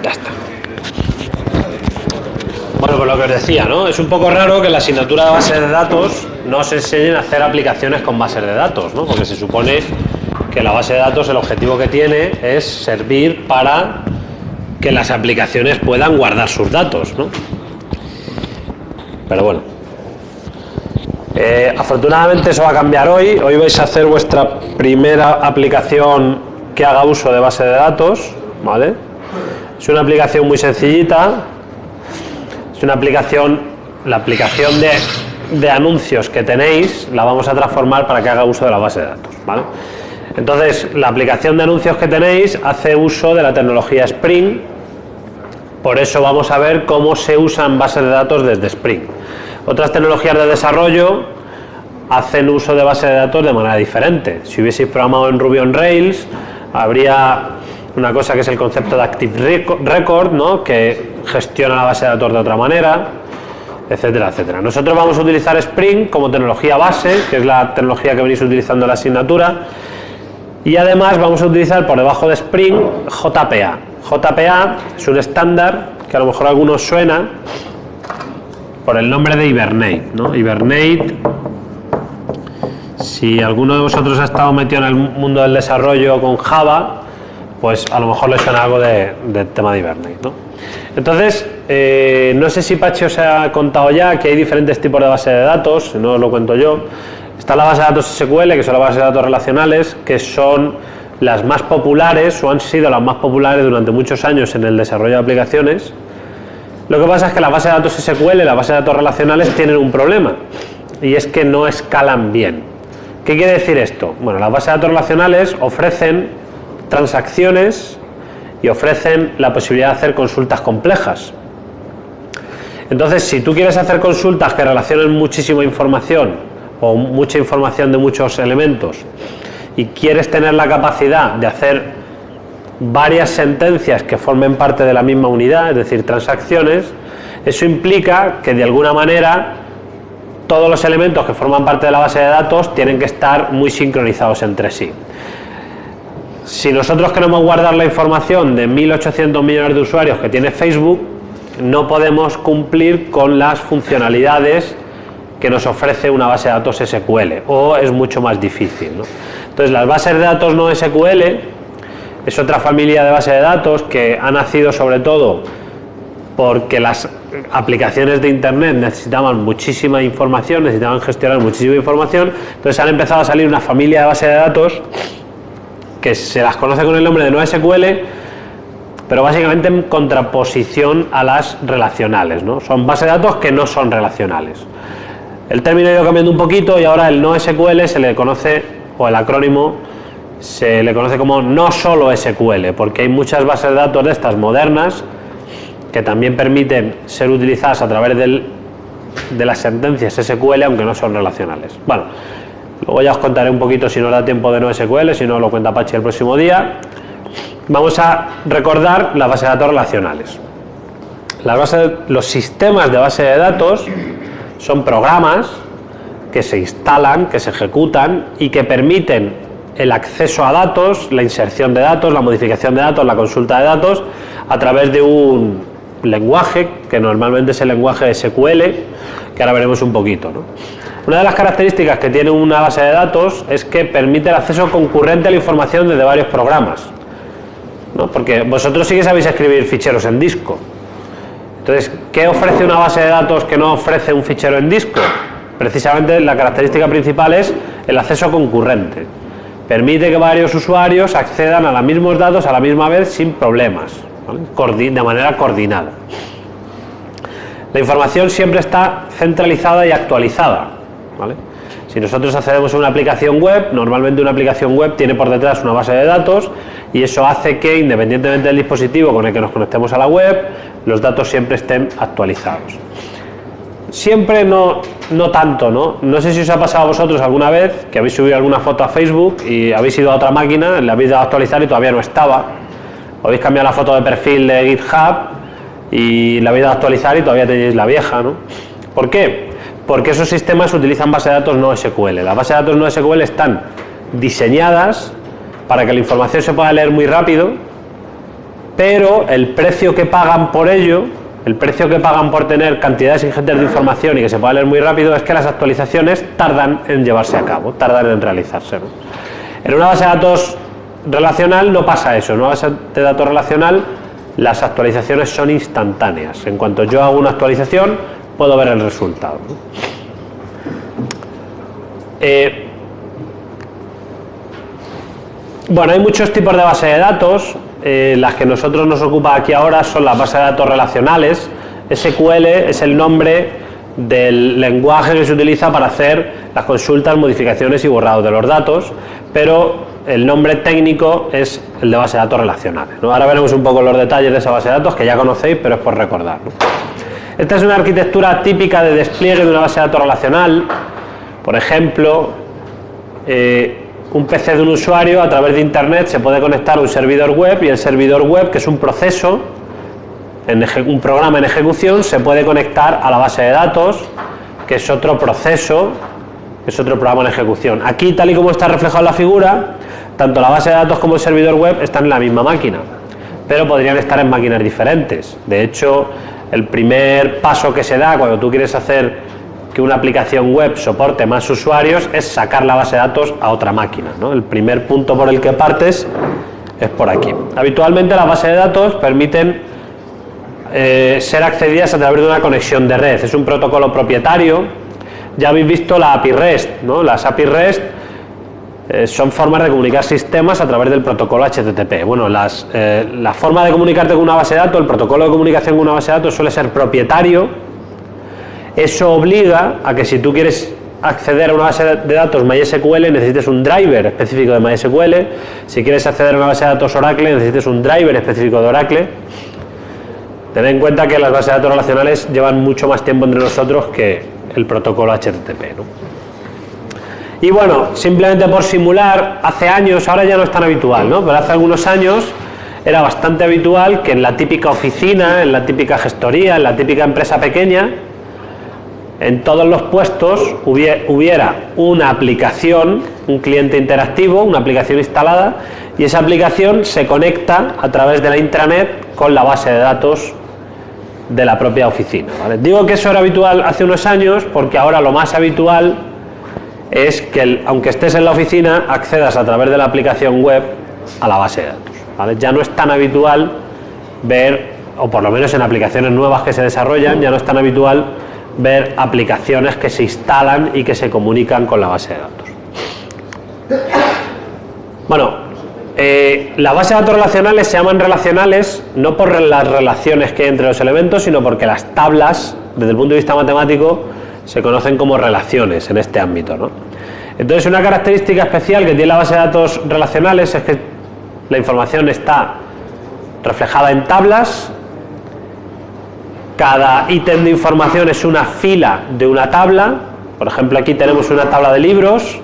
Ya está. Bueno, pues lo que os decía, ¿no? Es un poco raro que en la asignatura de bases de datos no os enseñen a hacer aplicaciones con bases de datos, ¿no? Porque se supone que la base de datos, el objetivo que tiene es servir para que las aplicaciones puedan guardar sus datos, ¿no? Pero bueno. Afortunadamente eso va a cambiar hoy. Hoy vais a hacer vuestra primera aplicación que haga uso de base de datos, ¿vale? Es una aplicación muy sencillita. Es una aplicación, la aplicación de anuncios que tenéis la vamos a transformar para que haga uso de la base de datos, ¿vale? Entonces, la aplicación de anuncios que tenéis hace uso de la tecnología Spring. Por eso vamos a ver cómo se usan bases de datos desde Spring. Otras tecnologías de desarrollo hacen uso de bases de datos de manera diferente. Si hubieseis programado en Ruby on Rails, habría una cosa que es el concepto de Active Record, ¿no? Que gestiona la base de datos de otra manera, etcétera, etcétera. Nosotros vamos a utilizar Spring como tecnología base, que es la tecnología que venís utilizando en la asignatura, y además vamos a utilizar por debajo de Spring JPA. JPA es un estándar que a lo mejor a algunos suena por el nombre de Hibernate, ¿no? Hibernate, si alguno de vosotros ha estado metido en el mundo del desarrollo con Java, pues a lo mejor le suena algo del tema de Hibernate, ¿no? Entonces, no sé si Pachi os ha contado ya que hay diferentes tipos de bases de datos, no os lo cuento yo. Está la base de datos SQL, que son las bases de datos relacionales, que son las más populares o han sido las más populares durante muchos años en el desarrollo de aplicaciones. Lo que pasa es que las bases de datos SQL y las bases de datos relacionales tienen un problema, y es que no escalan bien. ¿Qué quiere decir esto? Bueno, las bases de datos relacionales ofrecen transacciones y ofrecen la posibilidad de hacer consultas complejas. Entonces, si tú quieres hacer consultas que relacionen muchísima información o mucha información de muchos elementos y quieres tener la capacidad de hacer varias sentencias que formen parte de la misma unidad, es decir, transacciones, eso implica que de alguna manera todos los elementos que forman parte de la base de datos tienen que estar muy sincronizados entre sí. Si nosotros queremos guardar la información de 1.800 millones de usuarios que tiene Facebook, no podemos cumplir con las funcionalidades que nos ofrece una base de datos SQL, o es mucho más difícil, ¿no? Entonces, las bases de datos no SQL es otra familia de bases de datos que ha nacido sobre todo porque las aplicaciones de Internet necesitaban muchísima información, necesitaban gestionar muchísima información. Entonces han empezado a salir una familia de bases de datos que se las conoce con el nombre de no SQL, pero básicamente en contraposición a las relacionales, ¿no? Son bases de datos que no son relacionales. El término ha ido cambiando un poquito y ahora el no SQL se le conoce, o el acrónimo se le conoce como no solo SQL, porque hay muchas bases de datos de estas modernas que también permiten ser utilizadas a través de las sentencias SQL, aunque no son relacionales. Bueno, luego ya os contaré un poquito, si no da tiempo, de no SQL, si no lo cuenta Pachi el próximo día. Vamos a recordar las bases de datos relacionales. Los sistemas de base de datos son programas que se instalan, que se ejecutan y que permiten el acceso a datos, la inserción de datos, la modificación de datos, la consulta de datos a través de un lenguaje que normalmente es el lenguaje SQL, que ahora veremos un poquito, ¿no? Una de las características que tiene una base de datos es que permite el acceso concurrente a la información desde varios programas, ¿no? Porque vosotros sí que sabéis escribir ficheros en disco. Entonces, ¿qué ofrece una base de datos que no ofrece un fichero en disco? Precisamente la característica principal es el acceso concurrente. Permite que varios usuarios accedan a los mismos datos a la misma vez sin problemas, ¿vale? De manera coordinada. La información siempre está centralizada y actualizada, ¿vale? Si nosotros accedemos a una aplicación web, normalmente una aplicación web tiene por detrás una base de datos y eso hace que, independientemente del dispositivo con el que nos conectemos a la web, los datos siempre estén actualizados. Siempre no tanto, ¿no? No sé si os ha pasado a vosotros alguna vez que habéis subido alguna foto a Facebook y habéis ido a otra máquina, le habéis dado a actualizar y todavía no estaba. O habéis cambiado la foto de perfil de GitHub y la habéis dado a actualizar y todavía tenéis la vieja, ¿no? ¿Por qué? Porque esos sistemas utilizan bases de datos no SQL. Las bases de datos no SQL están diseñadas para que la información se pueda leer muy rápido, pero el precio que pagan por ello, el precio que pagan por tener cantidades ingentes de información y que se pueda leer muy rápido, es que las actualizaciones tardan en llevarse a cabo, tardan en realizarse, ¿no? En una base de datos relacional no pasa eso. En una base de datos relacional las actualizaciones son instantáneas. En cuanto yo hago una actualización, puedo ver el resultado, ¿no? Bueno, hay muchos tipos de bases de datos. Las que nosotros nos ocupa aquí ahora son las bases de datos relacionales. SQL es el nombre del lenguaje que se utiliza para hacer las consultas, modificaciones y borrados de los datos, pero el nombre técnico es el de base de datos relacionales, ¿no? Ahora veremos un poco los detalles de esa base de datos, que ya conocéis, pero es por recordar, ¿no? Esta es una arquitectura típica de despliegue de una base de datos relacional. Por ejemplo, un PC de un usuario a través de internet se puede conectar a un servidor web, y el servidor web, que es un proceso, un programa en ejecución, se puede conectar a la base de datos, que es otro proceso, que es otro programa en ejecución. Aquí, tal y como está reflejado en la figura, tanto la base de datos como el servidor web están en la misma máquina, pero podrían estar en máquinas diferentes. De hecho, el primer paso que se da cuando tú quieres hacer que una aplicación web soporte más usuarios es sacar la base de datos a otra máquina, ¿no? El primer punto por el que partes es por aquí. Habitualmente las bases de datos permiten ser accedidas a través de una conexión de red. Es un protocolo propietario. Ya habéis visto la API REST, ¿no? Las API REST son formas de comunicar sistemas a través del protocolo HTTP. Bueno, la forma de comunicarte con una base de datos, el protocolo de comunicación con una base de datos suele ser propietario. Eso obliga a que si tú quieres acceder a una base de datos MySQL necesites un driver específico de MySQL. Si quieres acceder a una base de datos Oracle necesites un driver específico de Oracle. Tened en cuenta que las bases de datos relacionales llevan mucho más tiempo entre nosotros que el protocolo HTTP, ¿no? Y bueno, simplemente por simular, hace años, ahora ya no es tan habitual, ¿no? Pero hace algunos años era bastante habitual que en la típica oficina, en la típica gestoría, en la típica empresa pequeña, en todos los puestos hubiera una aplicación, un cliente interactivo, una aplicación instalada, y esa aplicación se conecta a través de la intranet con la base de datos de la propia oficina, ¿vale? Digo que eso era habitual hace unos años porque ahora lo más habitual es que, aunque estés en la oficina, accedas a través de la aplicación web a la base de datos, ¿vale? Ya no es tan habitual ver, o por lo menos en aplicaciones nuevas que se desarrollan, ya no es tan habitual ver aplicaciones que se instalan y que se comunican con la base de datos. Bueno, las bases de datos relacionales se llaman relacionales no por las relaciones que hay entre los elementos, sino porque las tablas, desde el punto de vista matemático, se conocen como relaciones en este ámbito, ¿no? Entonces, una característica especial que tiene la base de datos relacionales es que la información está reflejada en tablas. Cada ítem de información es una fila de una tabla. Por ejemplo, aquí tenemos una tabla de libros,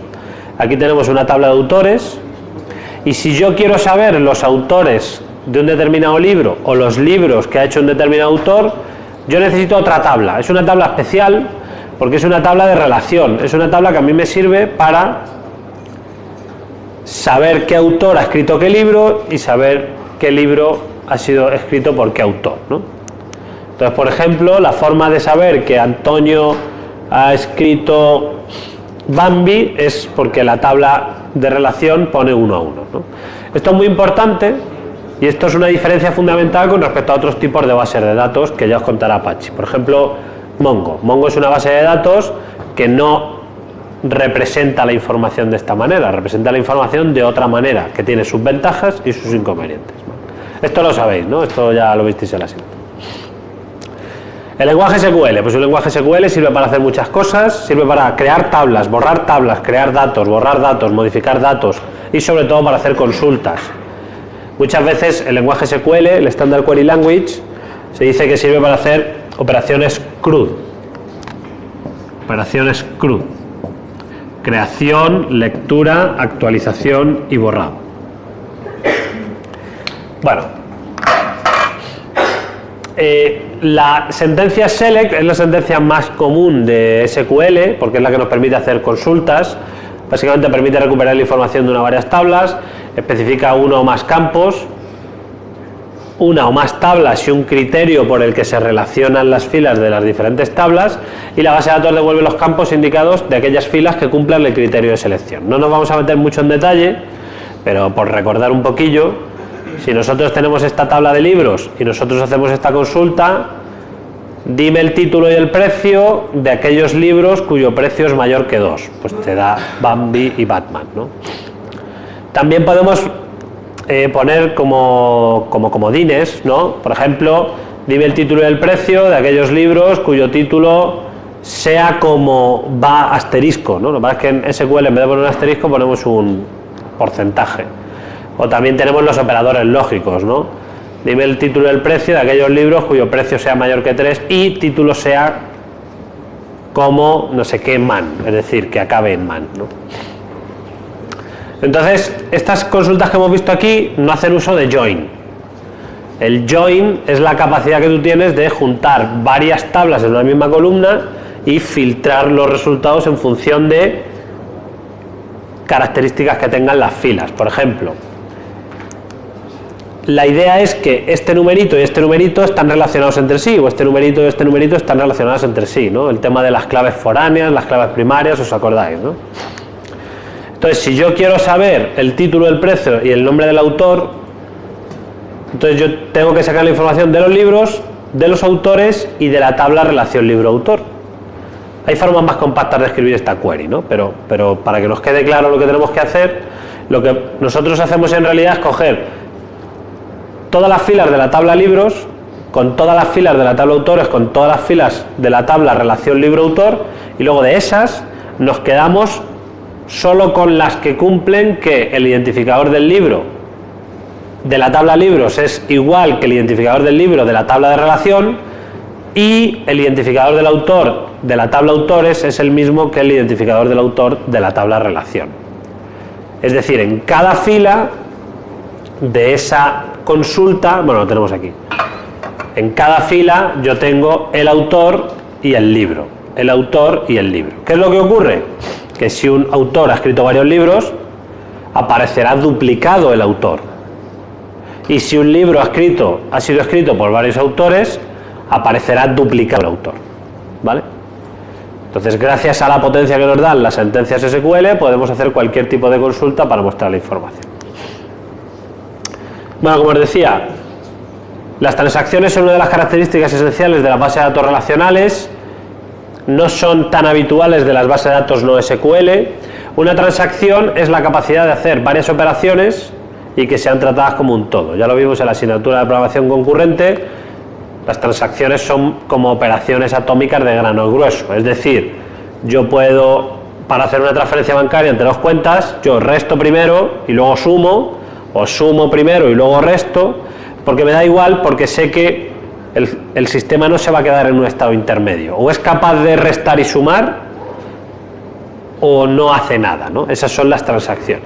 aquí tenemos una tabla de autores, y si yo quiero saber los autores de un determinado libro o los libros que ha hecho un determinado autor, yo necesito otra tabla. Es una tabla especial porque es una tabla de relación, es una tabla que a mí me sirve para saber qué autor ha escrito qué libro y saber qué libro ha sido escrito por qué autor, ¿no? Entonces, por ejemplo, la forma de saber que Antonio ha escrito Bambi es porque la tabla de relación pone 1 a 1, ¿no? Esto es muy importante y esto es una diferencia fundamental con respecto a otros tipos de bases de datos que ya os contará Apache. Por ejemplo, Mongo. Mongo es una base de datos que no representa la información de esta manera, representa la información de otra manera, que tiene sus ventajas y sus inconvenientes, ¿no? Esto lo sabéis, ¿no? Esto ya lo visteis en la siguiente. El lenguaje SQL, pues un lenguaje SQL sirve para hacer muchas cosas, sirve para crear tablas, borrar tablas, crear datos, borrar datos, modificar datos y sobre todo para hacer consultas. Muchas veces el lenguaje SQL, el Standard Query Language, se dice que sirve para hacer operaciones CRUD. Operaciones CRUD. Creación, lectura, actualización y borrado. Bueno. La sentencia select es la sentencia más común de SQL porque es la que nos permite hacer consultas. Básicamente permite recuperar la información de una o varias tablas, especifica uno o más campos una o más tablas y un criterio por el que se relacionan las filas de las diferentes tablas, y la base de datos devuelve los campos indicados de aquellas filas que cumplan el criterio de selección. No nos vamos a meter mucho en detalle, pero por recordar un poquillo, si nosotros tenemos esta tabla de libros y nosotros hacemos esta consulta, dime el título y el precio de aquellos libros cuyo precio es mayor que 2, pues te da Bambi y Batman, ¿no? También podemos poner como comodines, ¿no? Por ejemplo, dime el título y el precio de aquellos libros cuyo título sea como va asterisco, ¿no? Lo que pasa es que en SQL, en vez de poner un asterisco, ponemos un porcentaje. O también tenemos los operadores lógicos, ¿no? Dime el título y el precio de aquellos libros cuyo precio sea mayor que 3 y título sea como no sé qué man, es decir, que acabe en man, ¿no? Entonces, estas consultas que hemos visto aquí no hacen uso de join. El join es la capacidad que tú tienes de juntar varias tablas en una misma columna y filtrar los resultados en función de características que tengan las filas. Por ejemplo, la idea es que este numerito y este numerito están relacionados entre sí, o este numerito y este numerito están relacionados entre sí, ¿no? El tema de las claves foráneas, las claves primarias, ¿os acordáis, no? Entonces, si yo quiero saber el título, el precio y el nombre del autor, entonces yo tengo que sacar la información de los libros, de los autores y de la tabla relación libro-autor. Hay formas más compactas de escribir esta query, ¿no? Pero para que nos quede claro lo que tenemos que hacer, lo que nosotros hacemos en realidad es coger todas las filas de la tabla libros, con todas las filas de la tabla autores, con todas las filas de la tabla relación libro-autor, y luego de esas nos quedamos solo con las que cumplen que el identificador del libro de la tabla libros es igual que el identificador del libro de la tabla de relación, y el identificador del autor de la tabla autores es el mismo que el identificador del autor de la tabla relación. Es decir, en cada fila de esa consulta, bueno, lo tenemos aquí, en cada fila yo tengo el autor y el libro, el autor y el libro. ¿Qué es lo que ocurre? Que si un autor ha escrito varios libros, aparecerá duplicado el autor, y si un libro ha sido escrito por varios autores, aparecerá duplicado el autor, ¿vale? Entonces, gracias a la potencia que nos dan las sentencias SQL, podemos hacer cualquier tipo de consulta para mostrar la información. Bueno, como os decía, las transacciones son una de las características esenciales de las bases de datos relacionales. No son tan habituales de las bases de datos no SQL. Una transacción es la capacidad de hacer varias operaciones y que sean tratadas como un todo. Ya lo vimos en la asignatura de programación concurrente. Las transacciones son como operaciones atómicas de grano grueso. Es decir, yo puedo, para hacer una transferencia bancaria entre dos cuentas, yo resto primero y luego sumo, o sumo primero y luego resto, porque me da igual, porque sé que el sistema no se va a quedar en un estado intermedio. O es capaz de restar y sumar, o no hace nada, ¿no? Esas son las transacciones.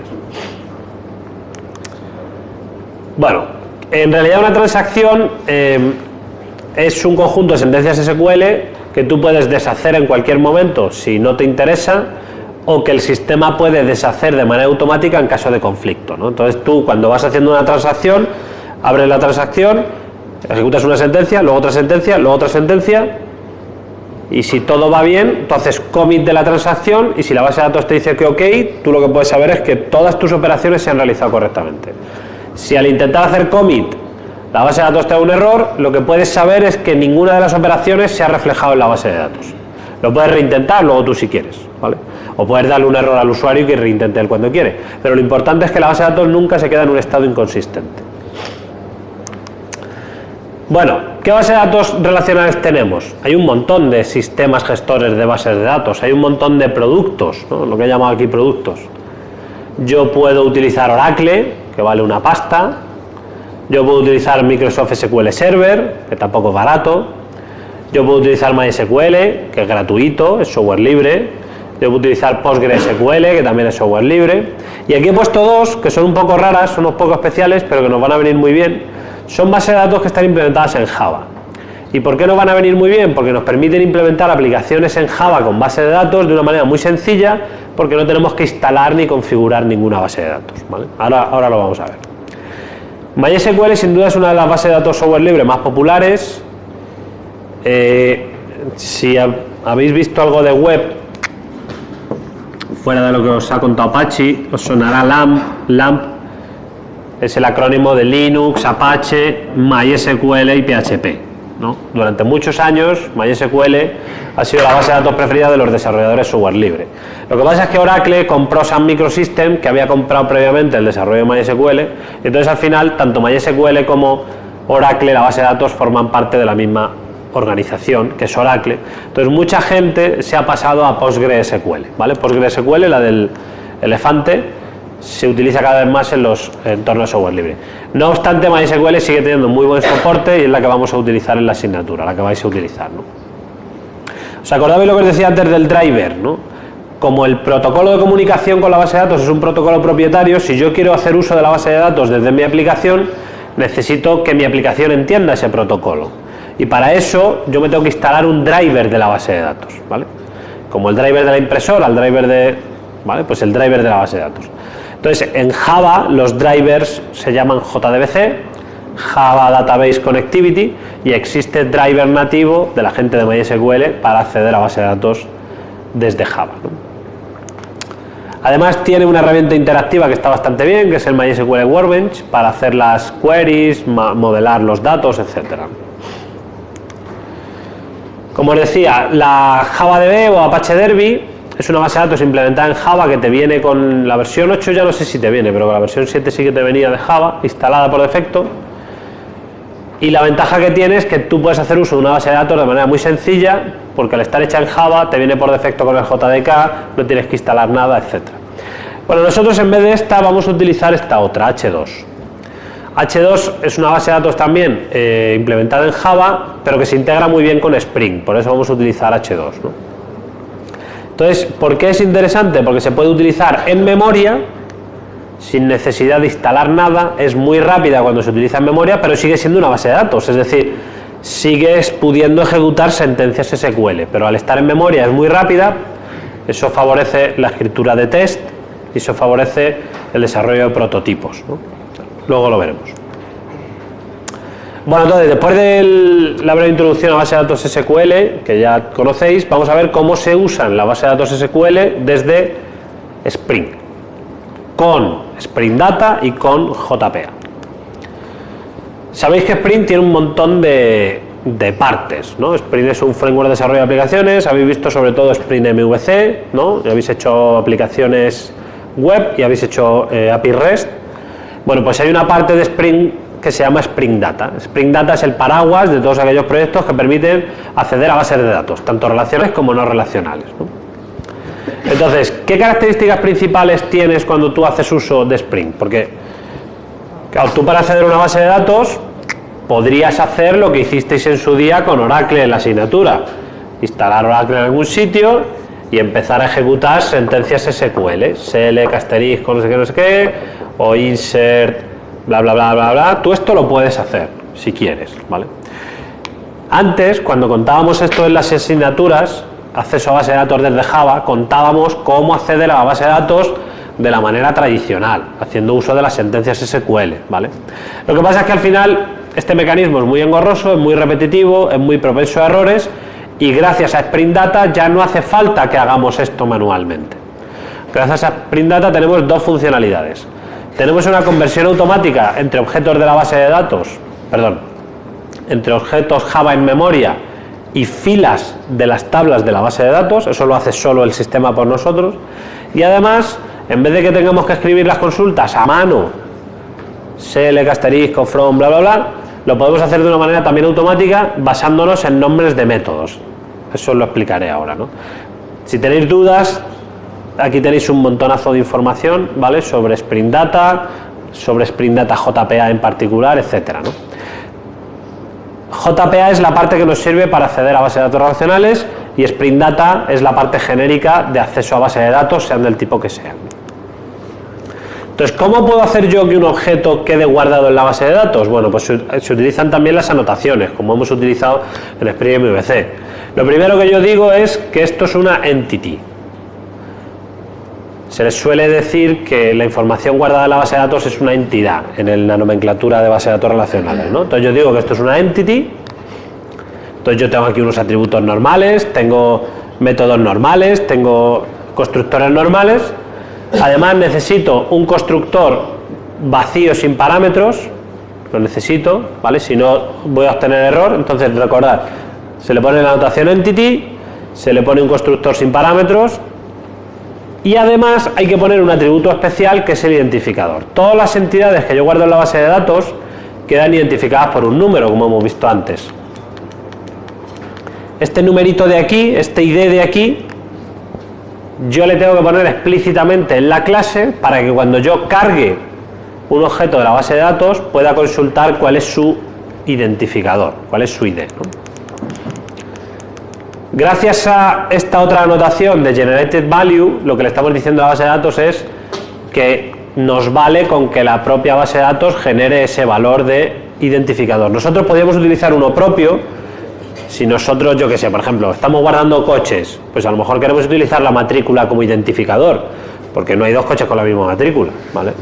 Bueno, en realidad una transacción es un conjunto de sentencias SQL que tú puedes deshacer en cualquier momento si no te interesa, o que el sistema puede deshacer de manera automática en caso de conflicto, ¿no? Entonces tú, cuando vas haciendo una transacción, abres la transacción, ejecutas una sentencia, luego otra sentencia, luego otra sentencia, y si todo va bien, tú haces commit de la transacción, y si la base de datos te dice que ok, tú lo que puedes saber es que todas tus operaciones se han realizado correctamente. Si al intentar hacer commit la base de datos te da un error, lo que puedes saber es que ninguna de las operaciones se ha reflejado en la base de datos. Lo puedes reintentar luego tú si quieres, ¿vale? O puedes darle un error al usuario y que reintente él cuando quiere. Pero lo importante es que la base de datos nunca se queda en un estado inconsistente. Bueno, ¿qué base de datos relacionales tenemos? Hay un montón de sistemas gestores de bases de datos, hay un montón de productos, ¿no? Lo que he llamado aquí productos. Yo puedo utilizar Oracle, que vale una pasta. Yo puedo utilizar Microsoft SQL Server, que tampoco es barato. Yo puedo utilizar MySQL, que es gratuito, es software libre. Yo puedo utilizar PostgreSQL, que también es software libre. Y aquí he puesto dos, que son un poco raras, son un poco especiales, pero que nos van a venir muy bien. Son bases de datos que están implementadas en Java. ¿Y por qué nos van a venir muy bien? Porque nos permiten implementar aplicaciones en Java con bases de datos de una manera muy sencilla, porque no tenemos que instalar ni configurar ninguna base de datos, ¿vale? Ahora lo vamos a ver. MySQL sin duda es una de las bases de datos software libre más populares. Si habéis visto algo de web fuera de lo que os ha contado Apache, os sonará LAMP. LAMP es el acrónimo de Linux, Apache, MySQL y PHP, ¿no? Durante muchos años MySQL ha sido la base de datos preferida de los desarrolladores software libre. Lo que pasa es que Oracle compró Sun Microsystems, que había comprado previamente el desarrollo de MySQL, y entonces al final tanto MySQL como Oracle, la base de datos, forman parte de la misma organización, que es Oracle. Entonces mucha gente se ha pasado a PostgreSQL, ¿vale? PostgreSQL, la del elefante, se utiliza cada vez más en los entornos software libre. No obstante, MySQL sigue teniendo muy buen soporte y es la que vamos a utilizar en la asignatura, la que vais a utilizar, ¿no? ¿Os acordabais lo que os decía antes del driver, ¿no? Como el protocolo de comunicación con la base de datos es un protocolo propietario, si yo quiero hacer uso de la base de datos desde mi aplicación, necesito que mi aplicación entienda ese protocolo. Y para eso yo me tengo que instalar un driver de la base de datos, ¿vale? Como el driver de la impresora, el driver de... ¿vale? Pues el driver de la base de datos. Entonces, en Java los drivers se llaman JDBC, Java Database Connectivity, y existe driver nativo de la gente de MySQL para acceder a base de datos desde Java, ¿no? Además tiene una herramienta interactiva que está bastante bien, que es el MySQL Workbench, para hacer las queries, modelar los datos, etcétera. Como os decía, la JavaDB o Apache Derby es una base de datos implementada en Java que te viene con la versión 8, ya no sé si te viene, pero con la versión 7 sí que te venía de Java, instalada por defecto. Y la ventaja que tiene es que tú puedes hacer uso de una base de datos de manera muy sencilla, porque al estar hecha en Java te viene por defecto con el JDK, no tienes que instalar nada, etc. Bueno, nosotros en vez de esta vamos a utilizar esta otra, H2. H2 es una base de datos también implementada en Java, pero que se integra muy bien con Spring, por eso vamos a utilizar H2, ¿no? Entonces, ¿por qué es interesante? Porque se puede utilizar en memoria, sin necesidad de instalar nada, es muy rápida cuando se utiliza en memoria, pero sigue siendo una base de datos, es decir, sigues pudiendo ejecutar sentencias SQL, pero al estar en memoria es muy rápida, eso favorece la escritura de test y eso favorece el desarrollo de prototipos, ¿no? Luego lo veremos. Bueno, entonces, después de la breve introducción a base de datos SQL, que ya conocéis, vamos a ver cómo se usan la base de datos SQL desde Spring, con Spring Data y con JPA. Sabéis que Spring tiene un montón de partes, ¿no? Spring es un framework de desarrollo de aplicaciones, habéis visto sobre todo Spring MVC, ¿no? Y habéis hecho aplicaciones web y habéis hecho API REST. Bueno, pues hay una parte de Spring que se llama Spring Data. Spring Data es el paraguas de todos aquellos proyectos que permiten acceder a bases de datos, tanto relacionales como no relacionales, ¿no? Entonces, ¿qué características principales tienes cuando tú haces uso de Spring? Porque, claro, tú para acceder a una base de datos podrías hacer lo que hicisteis en su día con Oracle en la asignatura, instalar Oracle en algún sitio y empezar a ejecutar sentencias SQL, select, asterisco, no sé qué, o insert, bla bla bla bla bla. Tú esto lo puedes hacer si quieres, ¿vale? Antes, cuando contábamos esto en las asignaturas, acceso a base de datos desde Java, contábamos cómo acceder a la base de datos de la manera tradicional, haciendo uso de las sentencias SQL, ¿vale? Lo que pasa es que al final este mecanismo es muy engorroso, es muy repetitivo, es muy propenso a errores, y gracias a Spring Data ya no hace falta que hagamos esto manualmente. Gracias a Spring Data tenemos dos funcionalidades. Tenemos una conversión automática entre objetos de la base de datos, entre objetos Java en memoria y filas de las tablas de la base de datos, eso lo hace solo el sistema por nosotros, y además, en vez de que tengamos que escribir las consultas a mano, select, asterisco, from, bla bla bla, lo podemos hacer de una manera también automática basándonos en nombres de métodos. Eso lo explicaré ahora, ¿no? Si tenéis dudas, aquí tenéis un montonazo de información, ¿vale? Sobre Spring Data, sobre Spring Data JPA en particular, etcétera, ¿no? JPA es la parte que nos sirve para acceder a bases de datos relacionales y Spring Data es la parte genérica de acceso a bases de datos, sean del tipo que sean. Entonces, ¿cómo puedo hacer yo que un objeto quede guardado en la base de datos? Bueno, pues se utilizan también las anotaciones, como hemos utilizado en Spring MVC. Lo primero que yo digo es que esto es una entity. se les suele decir que la información guardada en la base de datos es una entidad en la nomenclatura de base de datos relacionales, ¿no? Entonces yo digo que esto es una entity, entonces yo tengo aquí unos atributos normales, tengo métodos normales, tengo constructores normales, además necesito un constructor vacío sin parámetros, lo necesito, ¿vale? Si no voy a obtener error. Entonces recordad, se le pone la notación entity, se le pone un constructor sin parámetros y además hay que poner un atributo especial que es el identificador. Todas las entidades que yo guardo en la base de datos quedan identificadas por un número, como hemos visto antes. Este numerito de aquí, este ID de aquí, yo le tengo que poner explícitamente en la clase para que cuando yo cargue un objeto de la base de datos pueda consultar cuál es su identificador, cuál es su ID, ¿no? Gracias a esta otra anotación de generated value, lo que le estamos diciendo a la base de datos es que nos vale con que la propia base de datos genere ese valor de identificador. Nosotros podríamos utilizar uno propio. Si nosotros, yo que sé, por ejemplo, estamos guardando coches, pues a lo mejor queremos utilizar la matrícula como identificador, porque no hay dos coches con la misma matrícula, ¿vale?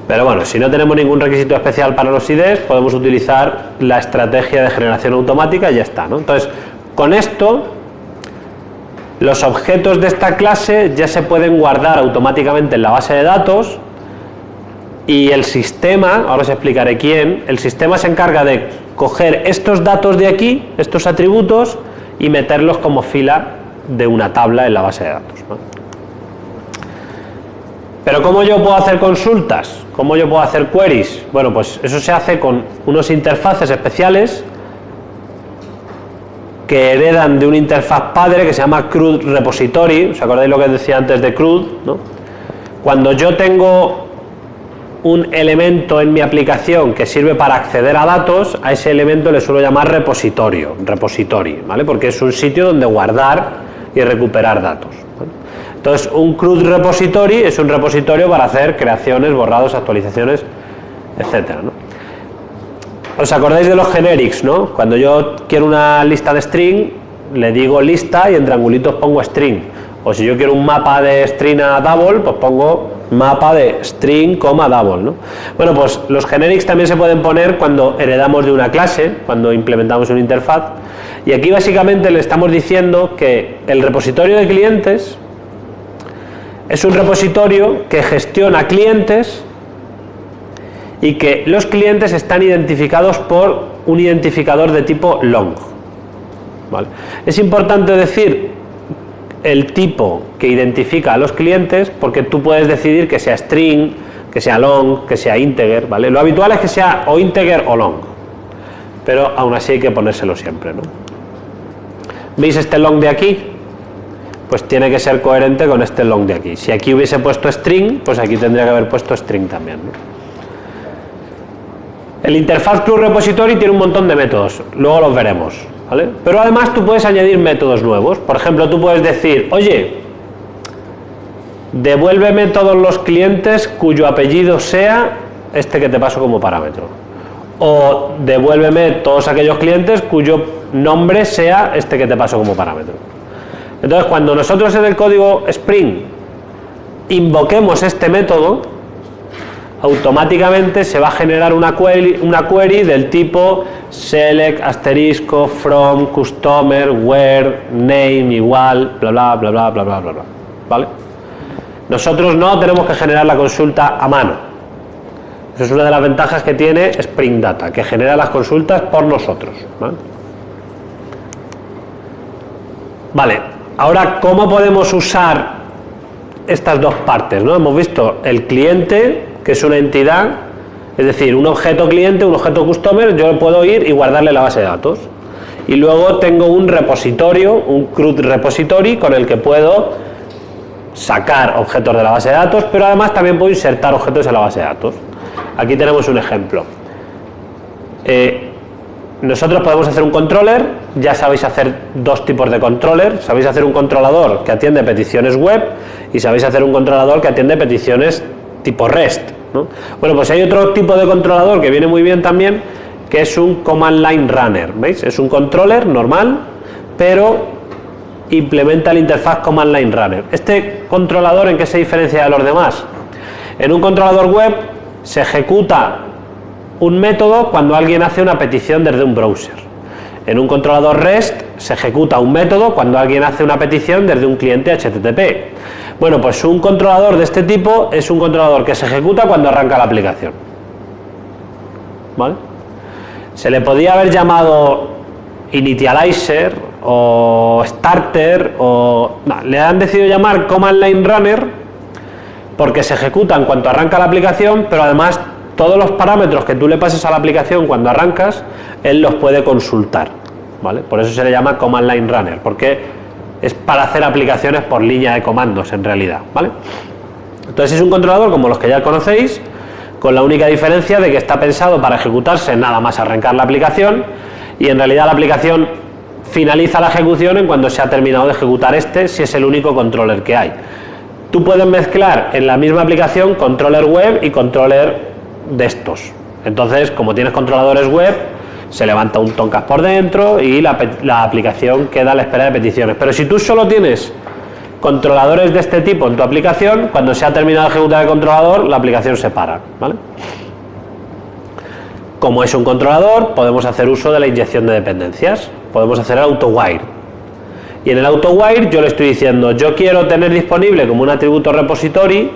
Pero bueno, si no tenemos ningún requisito especial para los IDs, podemos utilizar la estrategia de generación automática y ya está, ¿no? Entonces, con esto, los objetos de esta clase ya se pueden guardar automáticamente en la base de datos y el sistema, ahora os explicaré quién, el sistema se encarga de coger estos datos de aquí, estos atributos, y meterlos como fila de una tabla en la base de datos, ¿no? Pero ¿cómo yo puedo hacer consultas? ¿Cómo yo puedo hacer queries? Bueno, pues eso se hace con unos interfaces especiales que heredan de una interfaz padre que se llama CRUD Repository. ¿Os acordáis lo que decía antes de CRUD, ¿no? Cuando yo tengo un elemento en mi aplicación que sirve para acceder a datos, a ese elemento le suelo llamar repository, ¿vale? Porque es un sitio donde guardar y recuperar datos, ¿vale? Entonces, un CRUD repository es un repositorio para hacer creaciones, borrados, actualizaciones, etcétera, ¿no? ¿Os acordáis de los generics, no? Cuando yo quiero una lista de string, le digo lista y entre angulitos pongo string. O si yo quiero un mapa de string a double, pues pongo mapa de string, double, ¿no? Bueno, pues los generics también se pueden poner cuando heredamos de una clase, cuando implementamos una interfaz. Y aquí básicamente le estamos diciendo que el repositorio de clientes es un repositorio que gestiona clientes y que los clientes están identificados por un identificador de tipo long, ¿vale? Es importante decir el tipo que identifica a los clientes porque tú puedes decidir que sea string, que sea long, que sea integer, ¿vale? Lo habitual es que sea o integer o long, pero aún así hay que ponérselo siempre, ¿no? ¿Veis este long de aquí? Pues tiene que ser coherente con este long de aquí. Si aquí hubiese puesto string, pues aquí tendría que haber puesto string también, ¿no? El interfaz CRUD repository tiene un montón de métodos, luego los veremos, ¿vale? Pero además tú puedes añadir métodos nuevos. Por ejemplo, tú puedes decir, oye, devuélveme todos los clientes cuyo apellido sea este que te paso como parámetro. O devuélveme todos aquellos clientes cuyo nombre sea este que te paso como parámetro. Entonces, cuando nosotros en el código Spring invoquemos este método, automáticamente se va a generar una query del tipo select asterisco from customer where name igual bla bla bla bla bla bla bla, ¿vale? Nosotros no tenemos que generar la consulta a mano. Esa es una de las ventajas que tiene Spring Data, que genera las consultas por nosotros, ¿vale? Vale, ahora ¿cómo podemos usar estas dos partes, ¿no? Hemos visto el cliente, que es una entidad, es decir, un objeto cliente, un objeto customer, yo puedo ir y guardarle la base de datos. Y luego tengo un repositorio, un CRUD repository, con el que puedo sacar objetos de la base de datos, pero además también puedo insertar objetos en la base de datos. Aquí tenemos un ejemplo. Nosotros podemos hacer un controller, ya sabéis hacer dos tipos de controller, sabéis hacer un controlador que atiende peticiones web y sabéis hacer un controlador que atiende peticiones tipo REST, ¿no? Bueno, pues hay otro tipo de controlador que viene muy bien también, que es un command line runner, ¿veis? Es un controller normal, pero implementa la interfaz Command Line Runner. ¿Este controlador en qué se diferencia de los demás? En un controlador web se ejecuta un método cuando alguien hace una petición desde un browser. En un controlador REST se ejecuta un método cuando alguien hace una petición desde un cliente HTTP. Bueno, pues un controlador de este tipo es un controlador que se ejecuta cuando arranca la aplicación. ¿Vale? Se le podía haber llamado Initializer o Starter o... No, le han decidido llamar Command Line Runner porque se ejecuta en cuanto arranca la aplicación, pero además todos los parámetros que tú le pases a la aplicación cuando arrancas, él los puede consultar, ¿vale? Por eso se le llama Command Line Runner, porque es para hacer aplicaciones por línea de comandos en realidad, ¿vale? Entonces es un controlador como los que ya conocéis, con la única diferencia de que está pensado para ejecutarse nada más arrancar la aplicación, y en realidad la aplicación finaliza la ejecución en cuando se ha terminado de ejecutar si es el único controller que hay. Tú puedes mezclar en la misma aplicación controller web y controller de estos. Entonces, como tienes controladores web, se levanta un Tomcat por dentro y la aplicación queda a la espera de peticiones. Pero si tú solo tienes controladores de este tipo en tu aplicación, cuando se ha terminado de ejecutar el controlador, la aplicación se para, ¿vale? Como es un controlador, podemos hacer uso de la inyección de dependencias. Podemos hacer el AutoWire. Y en el AutoWire yo le estoy diciendo, yo quiero tener disponible como un atributo repository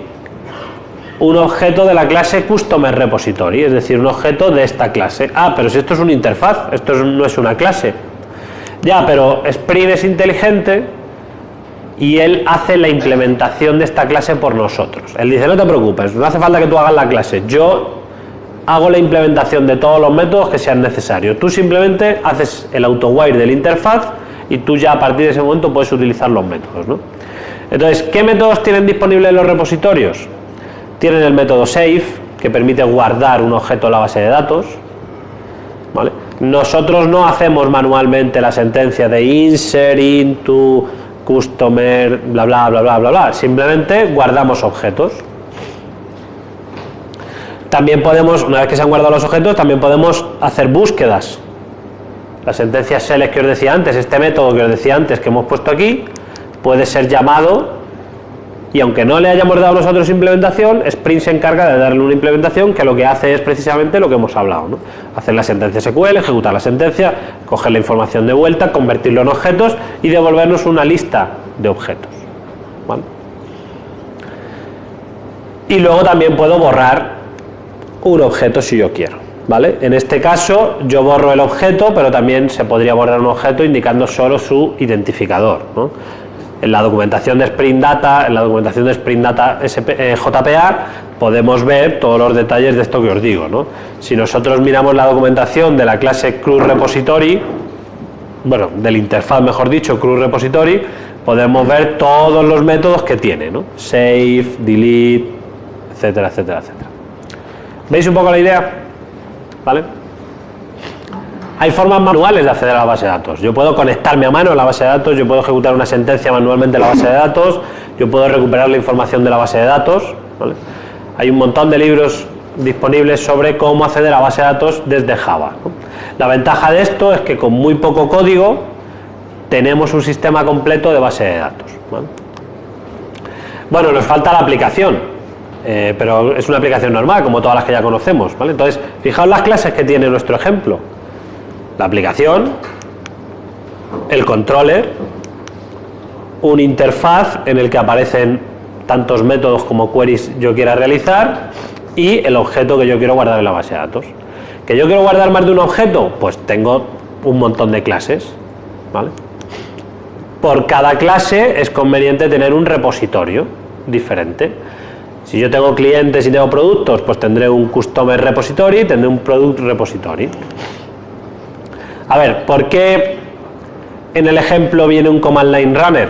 un objeto de la clase Customer Repository, es decir, un objeto de esta clase. Ah, pero si esto es una interfaz, esto no es una clase. Ya, pero Spring es inteligente y él hace la implementación de esta clase por nosotros. Él dice, no te preocupes, no hace falta que tú hagas la clase, yo hago la implementación de todos los métodos que sean necesarios. Tú simplemente haces el AutoWire de la interfaz y tú ya a partir de ese momento puedes utilizar los métodos, ¿no? Entonces, ¿qué métodos tienen disponibles los repositorios? Tienen el método save, que permite guardar un objeto en la base de datos, ¿vale? Nosotros no hacemos manualmente la sentencia de insert into customer bla bla bla bla bla bla, simplemente guardamos objetos. También podemos, una vez que se han guardado los objetos, también podemos hacer búsquedas. La sentencia select que os decía antes, este método que os decía antes que hemos puesto aquí, puede ser llamado. Y aunque no le hayamos dado nosotros implementación, Spring se encarga de darle una implementación que lo que hace es precisamente lo que hemos hablado, ¿no? Hacer la sentencia SQL, ejecutar la sentencia, coger la información de vuelta, convertirlo en objetos y devolvernos una lista de objetos, ¿vale? Y luego también puedo borrar un objeto si yo quiero, ¿vale? En este caso yo borro el objeto, pero también se podría borrar un objeto indicando solo su identificador, ¿no? En la documentación de Spring Data, JPA, podemos ver todos los detalles de esto que os digo, ¿no? Si nosotros miramos la documentación de la clase Cruz Repository, bueno, de la interfaz, mejor dicho, Cruz Repository, podemos ver todos los métodos que tiene, ¿no? Save, delete, etcétera, etcétera, etcétera. ¿Veis un poco la idea? ¿Vale? Hay formas manuales de acceder a la base de datos. Yo puedo conectarme a mano a la base de datos, yo puedo ejecutar una sentencia manualmente en la base de datos, yo puedo recuperar la información de la base de datos, ¿vale? Hay un montón de libros disponibles sobre cómo acceder a la base de datos desde Java, ¿no? La ventaja de esto es que con muy poco código tenemos un sistema completo de base de datos, ¿vale? Bueno, nos falta la aplicación, pero es una aplicación normal, como todas las que ya conocemos, ¿vale? Entonces, fijaos las clases que tiene nuestro ejemplo. La aplicación, el controller, una interfaz en el que aparecen tantos métodos como queries yo quiera realizar y el objeto que yo quiero guardar en la base de datos. ¿Que yo quiero guardar más de un objeto? Pues tengo un montón de clases, ¿vale? Por cada clase es conveniente tener un repositorio diferente. Si yo tengo clientes y tengo productos, pues tendré un Customer Repository, tendré un Product Repository. A ver, ¿por qué en el ejemplo viene un Command Line Runner?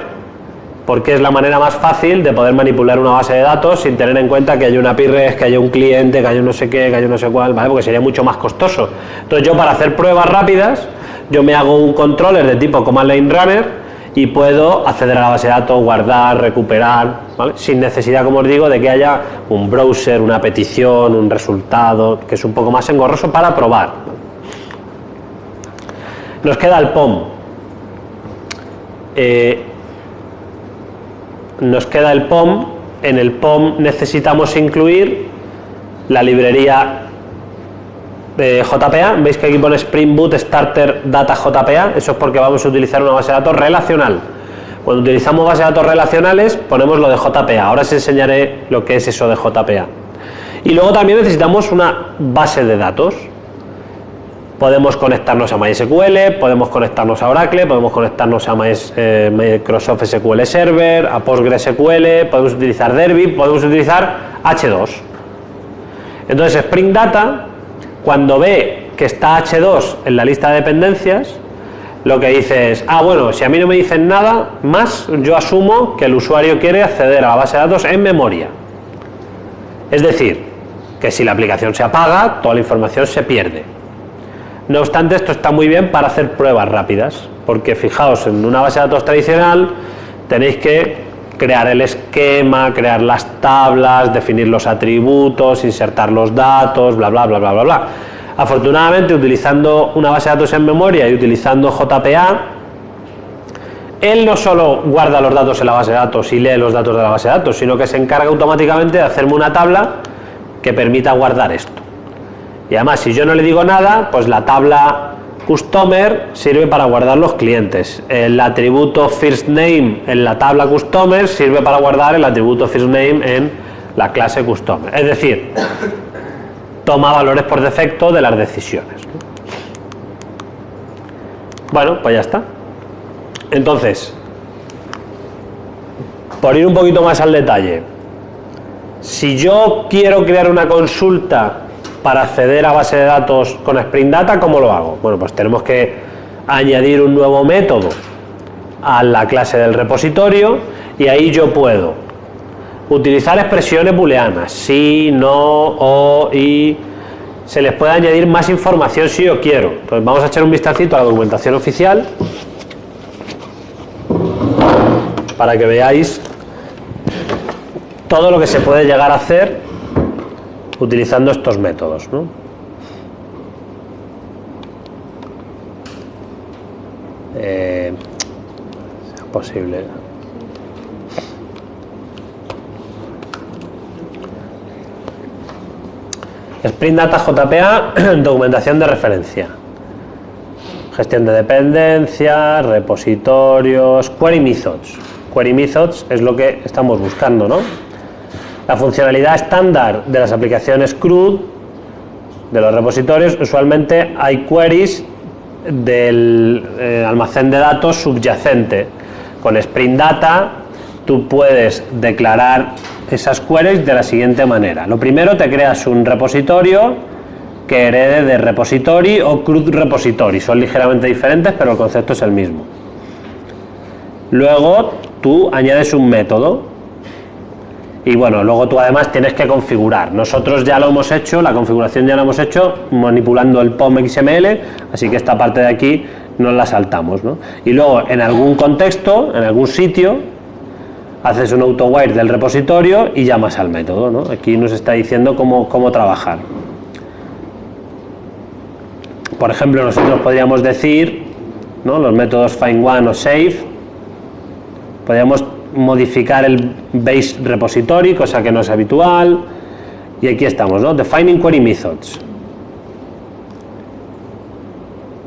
Porque es la manera más fácil de poder manipular una base de datos sin tener en cuenta que haya una API-REST, que haya un cliente, que haya un no sé qué, que haya un no sé cuál, ¿vale? Porque sería mucho más costoso. Entonces yo, para hacer pruebas rápidas, yo me hago un controller de tipo Command Line Runner y puedo acceder a la base de datos, guardar, recuperar, ¿vale? Sin necesidad, como os digo, de que haya un browser, una petición, un resultado, que es un poco más engorroso para probar, ¿vale? Nos queda el POM. nos queda el POM. En el POM necesitamos incluir la librería de JPA. Veis que aquí pone Spring Boot Starter Data JPA. Eso es porque vamos a utilizar una base de datos relacional. Cuando utilizamos bases de datos relacionales ponemos lo de JPA. Ahora os enseñaré lo que es eso de JPA. Y luego también necesitamos una base de datos. Podemos conectarnos a MySQL, podemos conectarnos a Oracle, podemos conectarnos a Microsoft SQL Server, a PostgreSQL, podemos utilizar Derby, podemos utilizar H2. Entonces Spring Data, cuando ve que está H2 en la lista de dependencias, lo que dice es, bueno, si a mí no me dicen nada más, yo asumo que el usuario quiere acceder a la base de datos en memoria. Es decir, que si la aplicación se apaga, toda la información se pierde. No obstante, esto está muy bien para hacer pruebas rápidas, porque fijaos, en una base de datos tradicional tenéis que crear el esquema, crear las tablas, definir los atributos, insertar los datos, bla, bla, bla, bla, bla, bla. Afortunadamente, utilizando una base de datos en memoria y utilizando JPA, él no solo guarda los datos en la base de datos y lee los datos de la base de datos, sino que se encarga automáticamente de hacerme una tabla que permita guardar esto. Y además, si yo no le digo nada, pues la tabla Customer sirve para guardar los clientes. El atributo First Name en la tabla Customer sirve para guardar el atributo First Name en la clase Customer. Es decir, toma valores por defecto de las decisiones. Bueno, pues ya está. Entonces, por ir un poquito más al detalle, si yo quiero crear una consulta para acceder a base de datos con Spring Data, ¿cómo lo hago? Bueno, pues tenemos que añadir un nuevo método a la clase del repositorio y ahí yo puedo utilizar expresiones booleanas, sí, no, o, y. Se les puede añadir más información si yo quiero. Pues vamos a echar un vistacito a la documentación oficial para que veáis todo lo que se puede llegar a hacer utilizando estos métodos, ¿no? Sea posible. Spring Data JPA, documentación de referencia, gestión de dependencias, repositorios, query methods. Query methods es lo que estamos buscando, ¿no? La funcionalidad estándar de las aplicaciones CRUD, de los repositorios, usualmente hay queries del almacén de datos subyacente. Con Spring Data tú puedes declarar esas queries de la siguiente manera. Lo primero, te creas un repositorio que herede de repository o CRUD repository. Son ligeramente diferentes, pero el concepto es el mismo. Luego tú añades un método. Y bueno, luego tú además tienes que configurar. Nosotros ya lo hemos hecho, la configuración ya la hemos hecho manipulando el POM XML, así que esta parte de aquí nos la saltamos, ¿no? Y luego en algún contexto, en algún sitio, haces un auto-wire del repositorio y llamas al método, ¿no? Aquí nos está diciendo cómo trabajar. Por ejemplo, nosotros podríamos decir, ¿no?, los métodos find_one o save, podríamos modificar el base repository, cosa que no es habitual, y aquí estamos, ¿no? Defining query methods.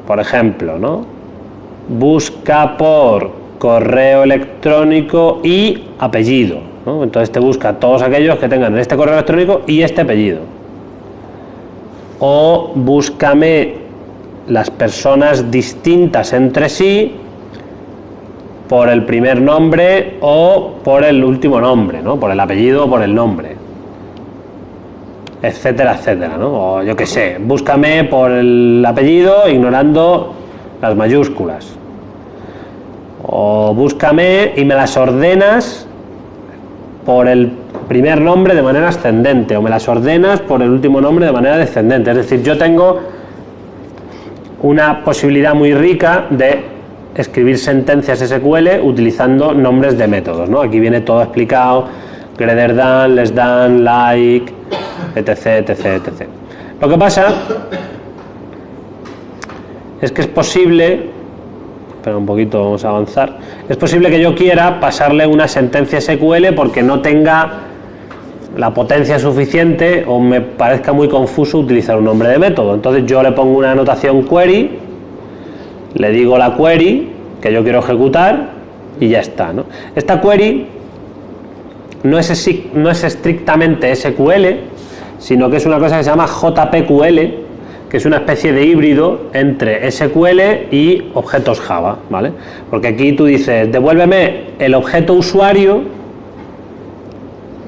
Por ejemplo, ¿no?, busca por correo electrónico y apellido, ¿no? Entonces te busca todos aquellos que tengan este correo electrónico y este apellido. O búscame las personas distintas entre sí por el primer nombre o por el último nombre, ¿no?, por el apellido o por el nombre, etcétera, etcétera, ¿no? O yo qué sé, búscame por el apellido ignorando las mayúsculas. O búscame y me las ordenas por el primer nombre de manera ascendente, o me las ordenas por el último nombre de manera descendente. Es decir, yo tengo una posibilidad muy rica de escribir sentencias SQL utilizando nombres de métodos, ¿no? Aquí viene todo explicado, greater than, less than, like, etc, etc, etc. Lo que pasa es que es posible Espera un poquito, vamos a avanzar. Es posible que yo quiera pasarle una sentencia SQL porque no tenga la potencia suficiente o me parezca muy confuso utilizar un nombre de método. Entonces yo le pongo una anotación query, le digo la query que yo quiero ejecutar y ya está, ¿no? Esta query no es estrictamente SQL, sino que es una cosa que se llama JPQL, que es una especie de híbrido entre SQL y objetos Java, ¿vale? Porque aquí tú dices, devuélveme el objeto usuario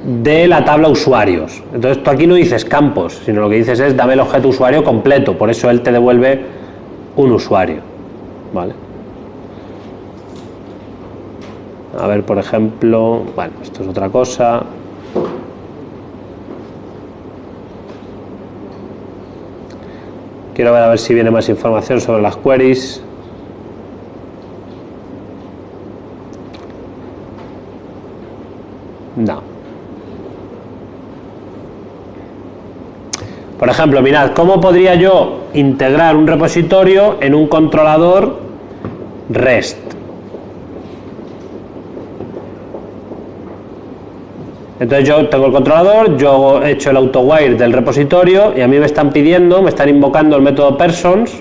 de la tabla usuarios. Entonces tú aquí no dices campos, sino lo que dices es dame el objeto usuario completo, por eso él te devuelve un usuario, ¿vale? A ver, por ejemplo, bueno, esto es otra cosa. Quiero ver a ver si viene más información sobre las queries. No. Por ejemplo, mirad, ¿cómo podría yo integrar un repositorio en un controlador REST? Entonces yo tengo el controlador, yo he hecho el autowire del repositorio y a mí me están pidiendo, me están invocando el método persons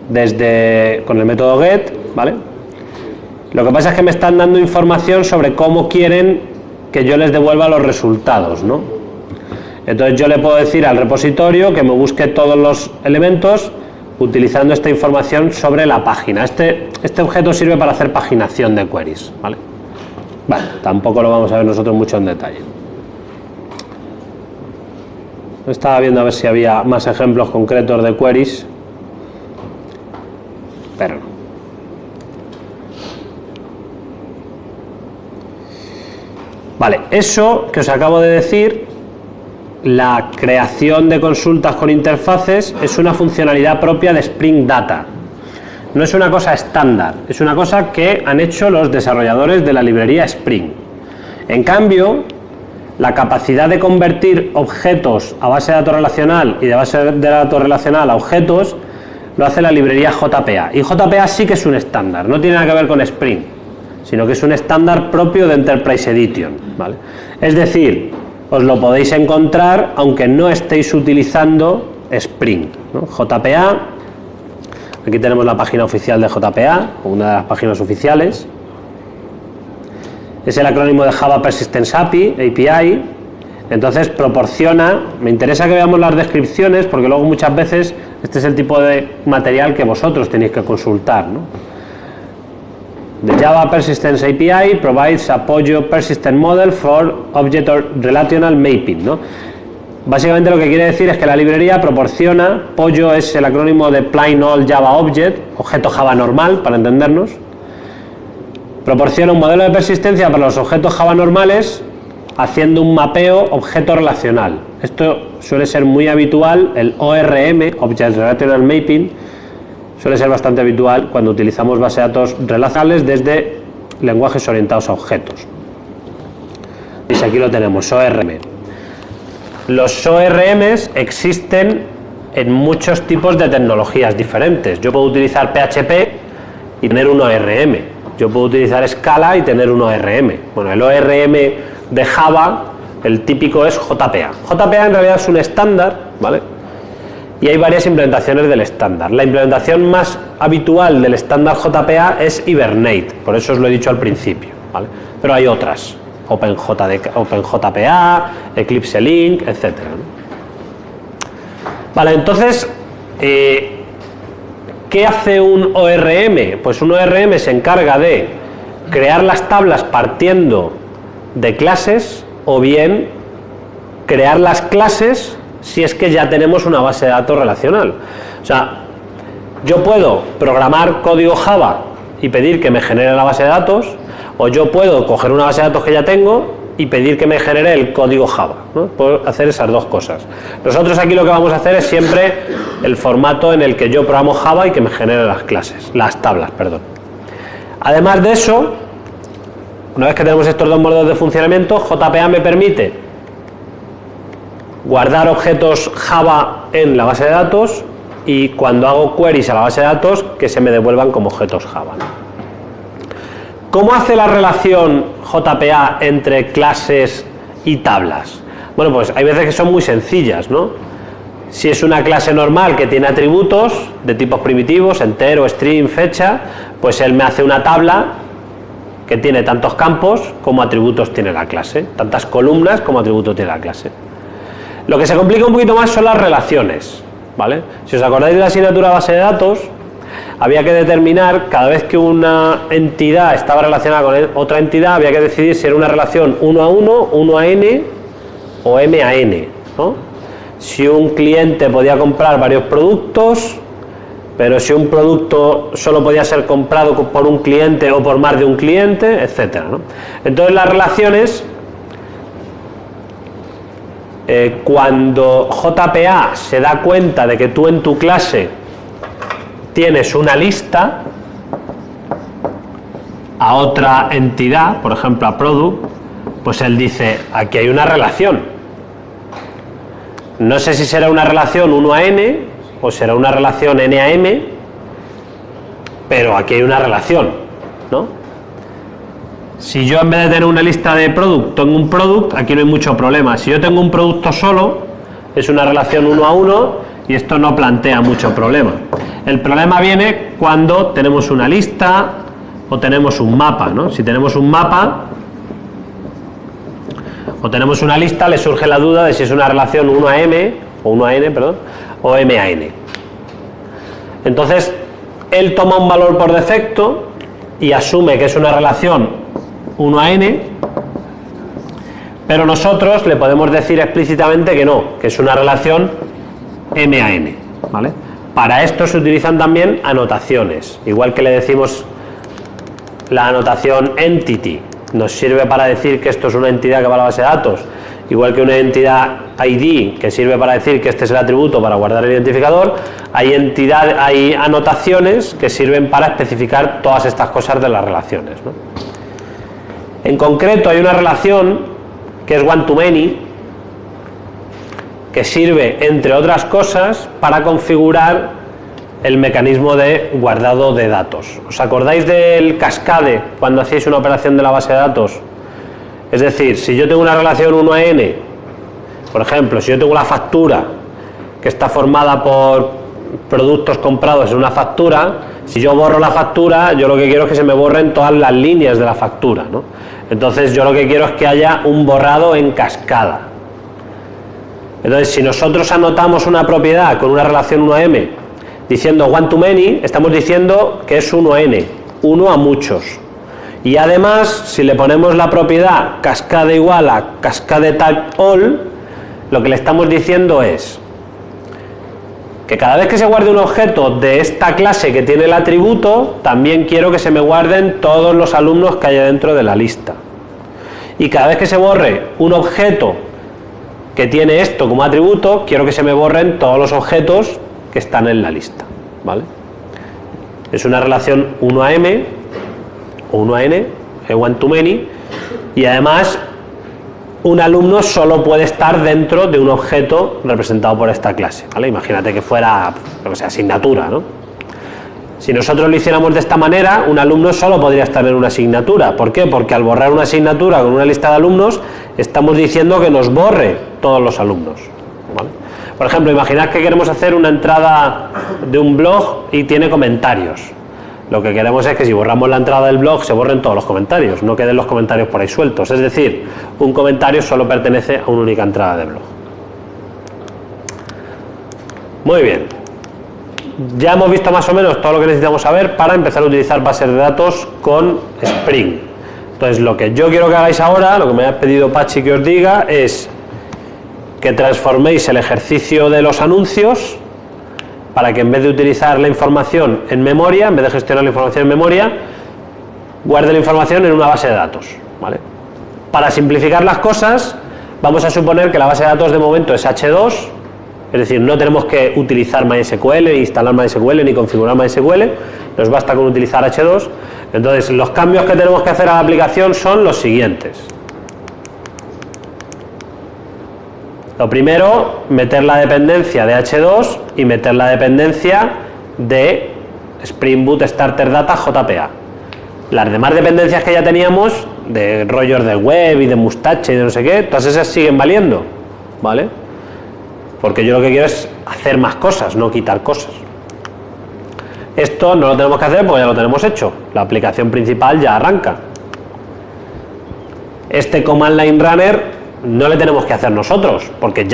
con el método get, ¿vale? Lo que pasa es que me están dando información sobre cómo quieren que yo les devuelva los resultados, ¿no? Entonces yo le puedo decir al repositorio que me busque todos los elementos utilizando esta información sobre la página. Este objeto sirve para hacer paginación de queries, ¿vale? Vale, tampoco lo vamos a ver nosotros mucho en detalle. Estaba viendo a ver si había más ejemplos concretos de queries, pero no. Vale, eso que os acabo de decir, la creación de consultas con interfaces, es una funcionalidad propia de Spring Data. No es una cosa estándar, es una cosa que han hecho los desarrolladores de la librería Spring. En cambio, la capacidad de convertir objetos a base de datos relacional y de base de datos relacional a objetos lo hace la librería JPA. Y JPA sí que es un estándar, no tiene nada que ver con Spring, sino que es un estándar propio de Enterprise Edition, ¿vale? Es decir, os lo podéis encontrar aunque no estéis utilizando Spring, ¿no? JPA. Aquí tenemos la página oficial de JPA, una de las páginas oficiales. Es el acrónimo de Java Persistence API. Entonces proporciona, me interesa que veamos las descripciones porque luego muchas veces este es el tipo de material que vosotros tenéis que consultar, ¿no? The Java Persistence API provides a POJO Persistent Model for Object Relational Mapping, ¿no? Básicamente lo que quiere decir es que la librería proporciona, POJO es el acrónimo de Plain Old Java Object, objeto Java normal, para entendernos, proporciona un modelo de persistencia para los objetos Java normales haciendo un mapeo objeto relacional. Esto suele ser muy habitual, el ORM, Object Relational Mapping, suele ser bastante habitual cuando utilizamos bases de datos relacionales desde lenguajes orientados a objetos. Y aquí lo tenemos, ORM. Los ORMs existen en muchos tipos de tecnologías diferentes. Yo puedo utilizar PHP y tener un ORM. Yo puedo utilizar Scala y tener un ORM. Bueno, el ORM de Java, el típico es JPA. JPA en realidad es un estándar, ¿vale? Y hay varias implementaciones del estándar. La implementación más habitual del estándar JPA es Hibernate, por eso os lo he dicho al principio, ¿vale? Pero hay otras. OpenJPA, Eclipse Link, etc. Vale, entonces, ¿qué hace un ORM? Pues un ORM se encarga de crear las tablas partiendo de clases o bien crear las clases si es que ya tenemos una base de datos relacional. O sea, yo puedo programar código Java y pedir que me genere la base de datos, o yo puedo coger una base de datos que ya tengo y pedir que me genere el código Java, ¿no? Puedo hacer esas dos cosas. Nosotros aquí lo que vamos a hacer es siempre el formato en el que yo programo Java y que me genere las tablas, perdón. Además de eso, una vez que tenemos estos dos modos de funcionamiento, JPA me permite guardar objetos Java en la base de datos y cuando hago queries a la base de datos que se me devuelvan como objetos Java, ¿no? ¿Cómo hace la relación JPA entre clases y tablas? Bueno, pues hay veces que son muy sencillas, ¿no? Si es una clase normal que tiene atributos de tipos primitivos, entero, string, fecha, pues él me hace una tabla que tiene tantos campos como atributos tiene la clase, tantas columnas como atributos tiene la clase. Lo que se complica un poquito más son las relaciones, ¿vale? Si os acordáis de la asignatura base de datos, había que determinar, cada vez que una entidad estaba relacionada con otra entidad, había que decidir si era una relación 1 a 1, 1 a n o m a n, ¿no? Si un cliente podía comprar varios productos, pero si un producto solo podía ser comprado por un cliente o por más de un cliente, etcétera, ¿no? Entonces las relaciones, cuando JPA se da cuenta de que tú en tu clase tienes una lista a otra entidad, por ejemplo a product, pues él dice, aquí hay una relación. No sé si será una relación 1 a n o será una relación n a m, pero aquí hay una relación, ¿no? Si yo en vez de tener una lista de product tengo un product, aquí no hay mucho problema. Si yo tengo un producto solo, es una relación 1 a 1 y esto no plantea mucho problema. El problema viene cuando tenemos una lista o tenemos un mapa, ¿no? Si tenemos un mapa o tenemos una lista, le surge la duda de si es una relación 1 a m o 1 a n, perdón, o m a n. Entonces, él toma un valor por defecto y asume que es una relación 1 a n, pero nosotros le podemos decir explícitamente que no, que es una relación m a n, ¿vale? Para esto se utilizan también anotaciones, igual que le decimos la anotación entity, nos sirve para decir que esto es una entidad que va a la base de datos, igual que una entidad ID que sirve para decir que este es el atributo para guardar el identificador, hay anotaciones que sirven para especificar todas estas cosas de las relaciones, ¿no? En concreto hay una relación que es one-to-many, que sirve, entre otras cosas, para configurar el mecanismo de guardado de datos. ¿Os acordáis del cascade cuando hacéis una operación de la base de datos? Es decir, si yo tengo una relación 1 a n, por ejemplo, si yo tengo la factura que está formada por productos comprados en una factura, si yo borro la factura, yo lo que quiero es que se me borren todas las líneas de la factura, ¿no? Entonces yo lo que quiero es que haya un borrado en cascada. Entonces, si nosotros anotamos una propiedad con una relación 1 a m diciendo one-to-many, estamos diciendo que es 1 a n, 1 a muchos. Y además, si le ponemos la propiedad cascade igual a cascade type all, lo que le estamos diciendo es que cada vez que se guarde un objeto de esta clase que tiene el atributo, también quiero que se me guarden todos los alumnos que haya dentro de la lista. Y cada vez que se borre un objeto que tiene esto como atributo, quiero que se me borren todos los objetos que están en la lista, ¿vale? Es una relación 1 a m o 1 a n, one to many, y además un alumno solo puede estar dentro de un objeto representado por esta clase, ¿vale? Imagínate que fuera, lo que sea, asignatura, ¿no? Si nosotros lo hiciéramos de esta manera, un alumno solo podría estar en una asignatura. ¿Por qué? Porque al borrar una asignatura con una lista de alumnos, estamos diciendo que nos borre todos los alumnos, ¿vale? Por ejemplo, imaginad que queremos hacer una entrada de un blog y tiene comentarios. Lo que queremos es que si borramos la entrada del blog se borren todos los comentarios, no queden los comentarios por ahí sueltos. Es decir, un comentario solo pertenece a una única entrada de blog. Muy bien. Ya hemos visto más o menos todo lo que necesitamos saber para empezar a utilizar bases de datos con Spring. Entonces, lo que yo quiero que hagáis ahora, lo que me ha pedido Patxi que os diga, es que transforméis el ejercicio de los anuncios para que en vez de utilizar la información en memoria, en vez de gestionar la información en memoria, guarde la información en una base de datos, ¿vale? Para simplificar las cosas, vamos a suponer que la base de datos de momento es H2, es decir, no tenemos que utilizar MySQL, ni instalar MySQL, ni configurar MySQL, nos basta con utilizar H2. Entonces, los cambios que tenemos que hacer a la aplicación son los siguientes. Lo primero, meter la dependencia de H2 y meter la dependencia de Spring Boot Starter Data JPA. Las demás dependencias que ya teníamos, de rollos de web y de Mustache y de no sé qué, todas esas siguen valiendo, ¿vale? Porque yo lo que quiero es hacer más cosas, no quitar cosas. Esto no lo tenemos que hacer porque ya lo tenemos hecho. La aplicación principal ya arranca. Este Command Line Runner no le tenemos que hacer nosotros, porque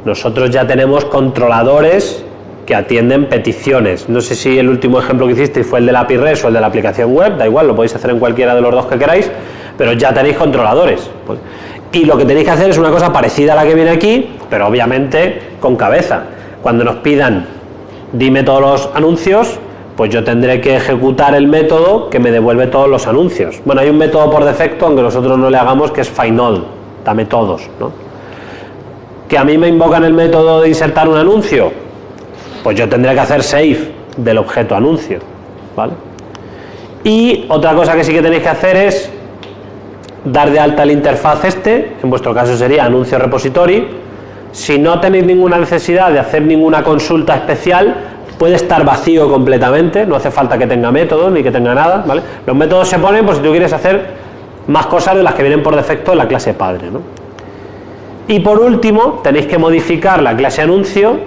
nosotros ya tenemos controladores que atienden peticiones. No sé si el último ejemplo que hicisteis fue el de la API REST o el de la aplicación web, da igual, lo podéis hacer en cualquiera de los dos que queráis, pero ya tenéis controladores. Y lo que tenéis que hacer es una cosa parecida a la que viene aquí, pero obviamente con cabeza. Cuando nos pidan dime todos los anuncios, pues yo tendré que ejecutar el método que me devuelve todos los anuncios. Bueno, hay un método por defecto, aunque nosotros no le hagamos, que es find_all, dame todos, ¿no? Que a mí me invocan el método de insertar un anuncio, pues yo tendré que hacer save del objeto anuncio, ¿vale? Y otra cosa que sí que tenéis que hacer es dar de alta el interfaz en vuestro caso sería anuncio repository. Si no tenéis ninguna necesidad de hacer ninguna consulta especial, puede estar vacío completamente, no hace falta que tenga métodos ni que tenga nada, ¿vale? Los métodos se ponen por si tú quieres hacer más cosas de las que vienen por defecto en la clase padre, ¿no? Y por último, tenéis que modificar la clase anuncio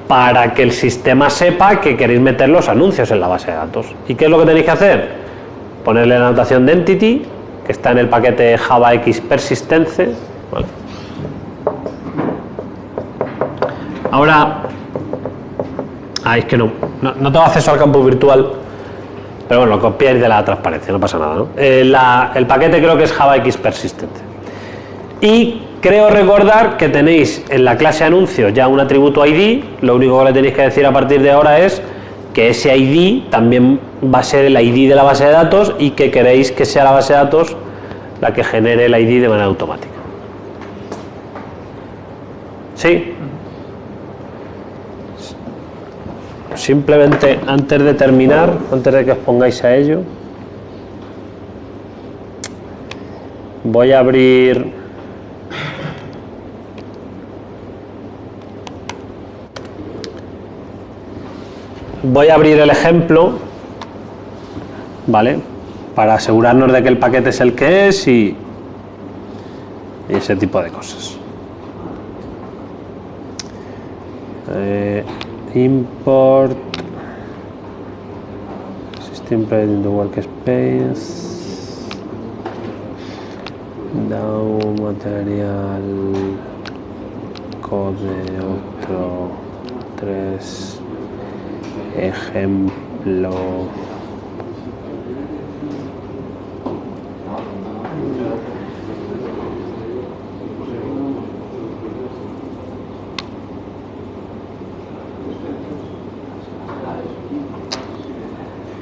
para que el sistema sepa que queréis meter los anuncios en la base de datos. ¿Y qué es lo que tenéis que hacer? Ponerle la anotación de entity, que está en el paquete JavaX Persistence, ¿vale? Ahora, es que no tengo acceso al campo virtual, pero bueno, lo copiáis de la transparencia, no pasa nada, ¿no? El paquete creo que es JavaX Persistence. Y creo recordar que tenéis en la clase anuncio ya un atributo ID, lo único que le tenéis que decir a partir de ahora es que ese ID también va a ser el ID de la base de datos y que queréis que sea la base de datos la que genere el ID de manera automática. ¿Sí? Simplemente antes de terminar, antes de que os pongáis a ello, voy a abrir el ejemplo, ¿vale? Para asegurarnos de que el paquete es el que es y ese tipo de cosas. Import system private into workspace, down material, code otro 3, ejemplo.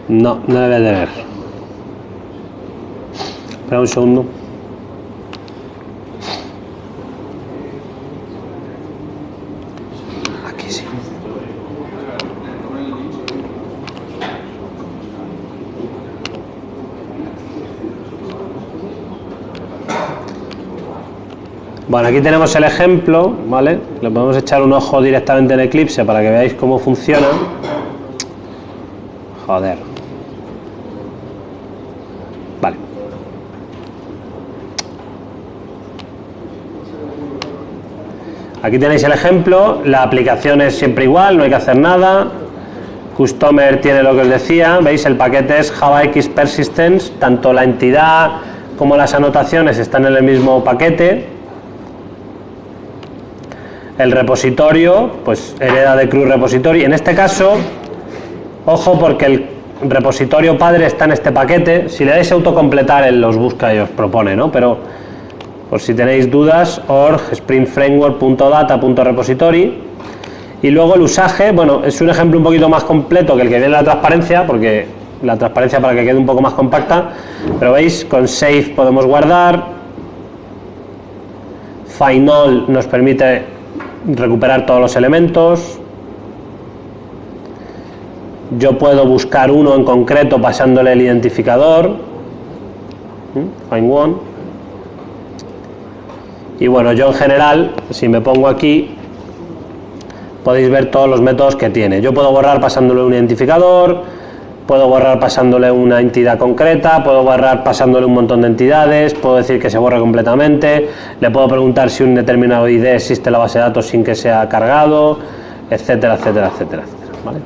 No debe de ver. Espera un segundo. Aquí sí. Bueno, aquí tenemos el ejemplo, ¿vale? Le podemos echar un ojo directamente en Eclipse para que veáis cómo funciona. Joder. Vale. Aquí tenéis el ejemplo, la aplicación es siempre igual, no hay que hacer nada. Customer tiene lo que os decía, veis, el paquete es JavaX Persistence, tanto la entidad como las anotaciones están en el mismo paquete. El repositorio, pues hereda de Crew Repository. En este caso, ojo, porque el repositorio padre está en este paquete. Si le dais a autocompletar, él los busca y os propone, ¿no? Pero por si tenéis dudas, org springframework.data.repository. Y luego el usaje, bueno, es un ejemplo un poquito más completo que el que viene en la transparencia, porque la transparencia para que quede un poco más compacta. Pero veis, con save podemos guardar. Find_all nos permite recuperar todos los elementos. Yo puedo buscar uno en concreto pasándole el identificador, find one, Y bueno, yo en general, si me pongo aquí, podéis ver todos los métodos que tiene. Yo puedo borrar pasándole un identificador, puedo borrar pasándole una entidad concreta, puedo borrar pasándole un montón de entidades, puedo decir que se borre completamente, le puedo preguntar si un determinado ID existe en la base de datos sin que sea cargado, etcétera, etcétera, etcétera, etcétera, ¿vale?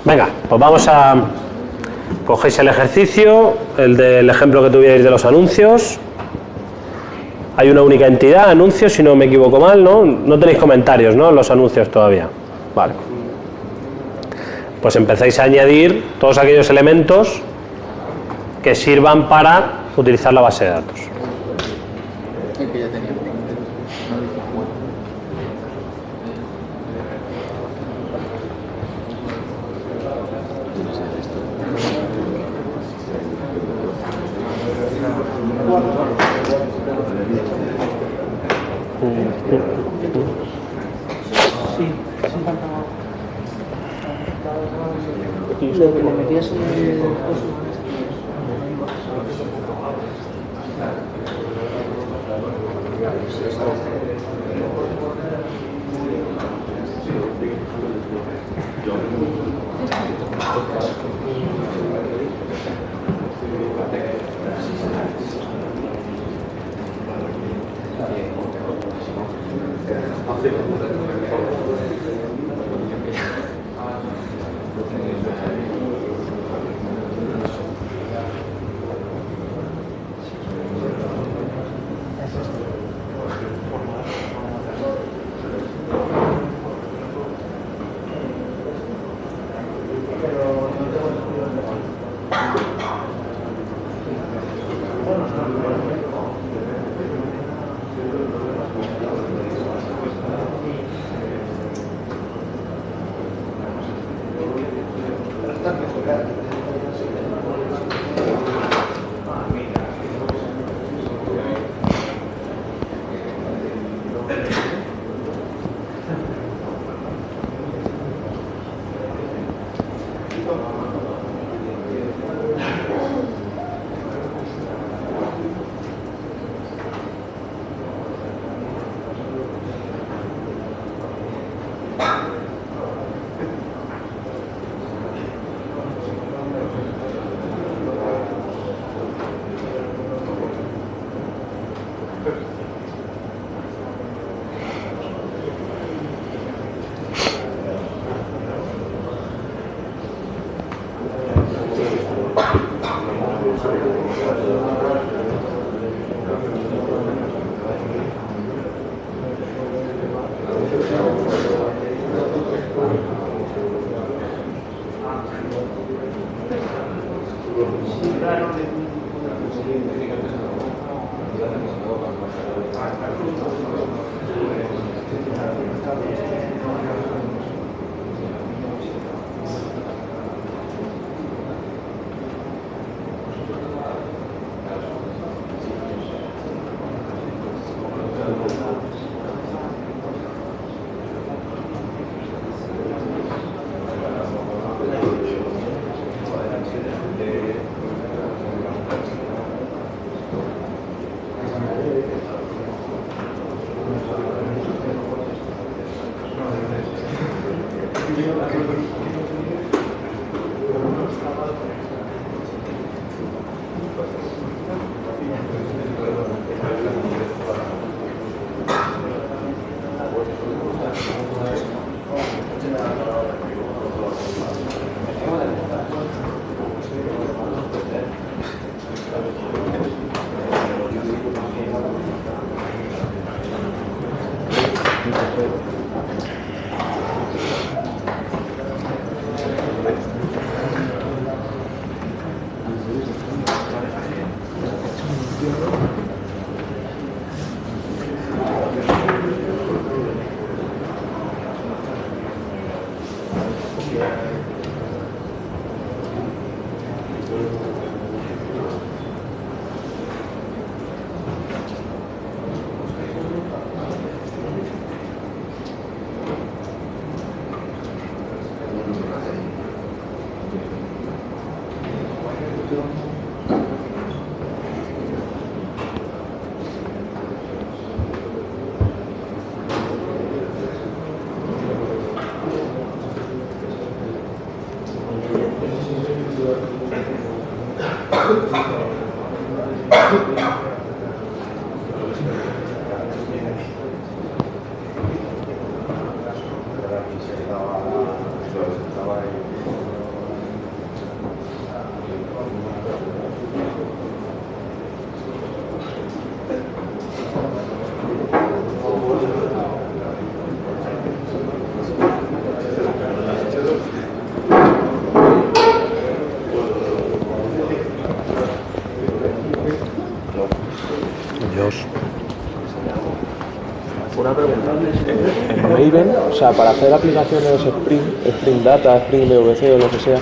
Venga, pues vamos a... Cogéis el ejercicio, el del ejemplo que tuvierais de los anuncios. Hay una única entidad, anuncios, si no me equivoco mal, ¿no? No tenéis comentarios, ¿no? Los anuncios todavía. Vale. Pues empezáis a añadir todos aquellos elementos que sirvan para utilizar la base de datos. Lo que le metías en el coso. Una pregunta. En Maven, o sea, para hacer aplicaciones Spring Data, Spring MVC o lo que sea,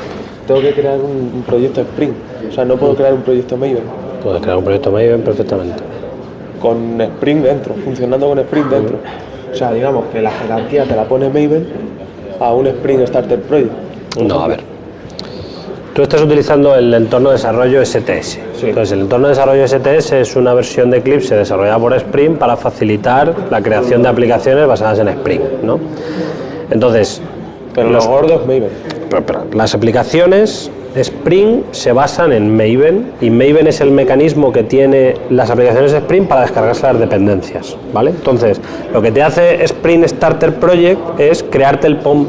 tengo que crear un proyecto Spring. O sea, no puedo crear un proyecto Maven. Puedes crear un proyecto Maven perfectamente. Con Spring dentro, funcionando con Spring dentro. O sea, digamos que la jerarquía te la pone Maven a un Spring Starter Project. No, a ver. Tú estás utilizando el entorno de desarrollo STS. Sí. Entonces, el entorno de desarrollo STS es una versión de Eclipse desarrollada por Spring para facilitar la creación de aplicaciones basadas en Spring, ¿no? Entonces, Pero lo gordo es Maven. pero las aplicaciones Spring se basan en Maven y Maven es el mecanismo que tiene las aplicaciones Spring para descargarse las dependencias, ¿vale? Entonces, lo que te hace Spring Starter Project es crearte el POM.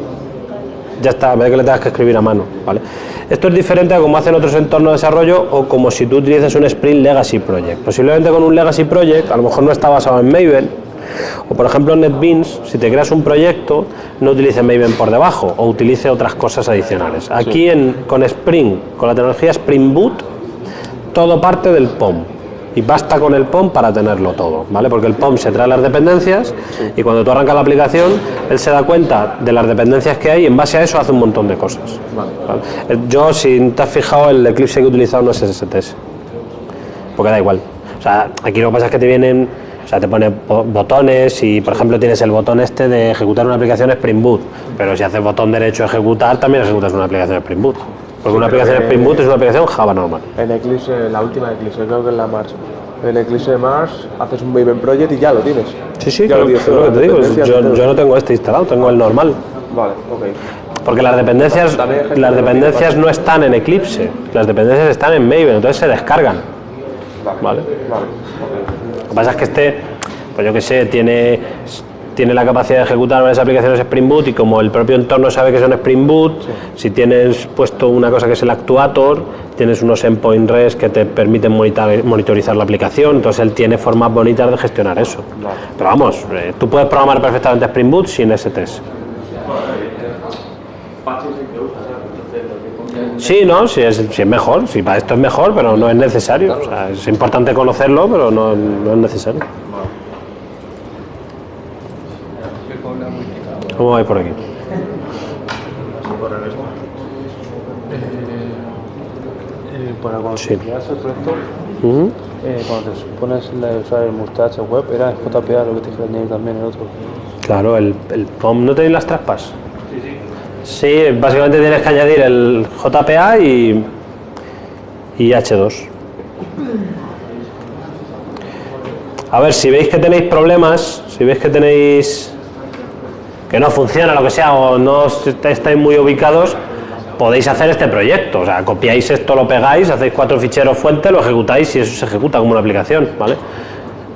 Ya está, en vez de que le tengas que escribir a mano, ¿vale? Esto es diferente a como hacen otros entornos de desarrollo o como si tú utilizas un Spring Legacy Project. Posiblemente con un Legacy Project a lo mejor no está basado en Maven, o por ejemplo en NetBeans, si te creas un proyecto, no utilice Maven por debajo o utilice otras cosas adicionales. Aquí con Spring, con la tecnología Spring Boot, todo parte del POM. Y basta con el POM para tenerlo todo, ¿vale? Porque el POM se trae las dependencias y cuando tú arrancas la aplicación, él se da cuenta de las dependencias que hay y en base a eso hace un montón de cosas. ¿Vale? Yo, si te has fijado, el Eclipse que he utilizado no es SSTS, porque da igual. O sea, aquí lo que pasa es que te vienen, o sea, te pone botones y, por ejemplo, tienes el botón este de ejecutar una aplicación Spring Boot, pero si haces botón derecho ejecutar, también ejecutas una aplicación Spring Boot. Porque una aplicación Spring Boot es una aplicación Java normal. En Eclipse, la última Eclipse, creo que es la Mars. En Eclipse Mars haces un Maven Project y ya lo tienes. Sí, ya claro, es lo que te digo. Yo no tengo este instalado, tengo el normal. Vale, ok. Porque las dependencias no están en Eclipse, las dependencias están en Maven, entonces se descargan. ¿Vale? Lo que pasa es que este, pues yo que sé, tiene la capacidad de ejecutar varias aplicaciones Spring Boot y como el propio entorno sabe que son Spring Boot, si tienes puesto una cosa que es el actuator, tienes unos endpoint REST que te permiten monitorizar la aplicación, entonces él tiene formas bonitas de gestionar eso. Pero vamos, tú puedes programar perfectamente Spring Boot sin STS. Sí, no, si es mejor, si para esto es mejor, pero no es necesario. O sea, es importante conocerlo, pero no es necesario. ¿Cómo vais por aquí? Para cuando Sí. creas el proyecto, cuando te pones el usuario el mustache web, era JPA lo que te quiero añadir también el otro. Claro, el POM, ¿no tenéis las traspas? Sí, básicamente tienes que añadir el JPA y H2. A ver, si veis que tenéis problemas, si veis que no funciona, lo que sea, o no estáis muy ubicados, podéis hacer este proyecto. O sea, copiáis esto, lo pegáis, hacéis 4 ficheros fuente, lo ejecutáis y eso se ejecuta como una aplicación, ¿vale?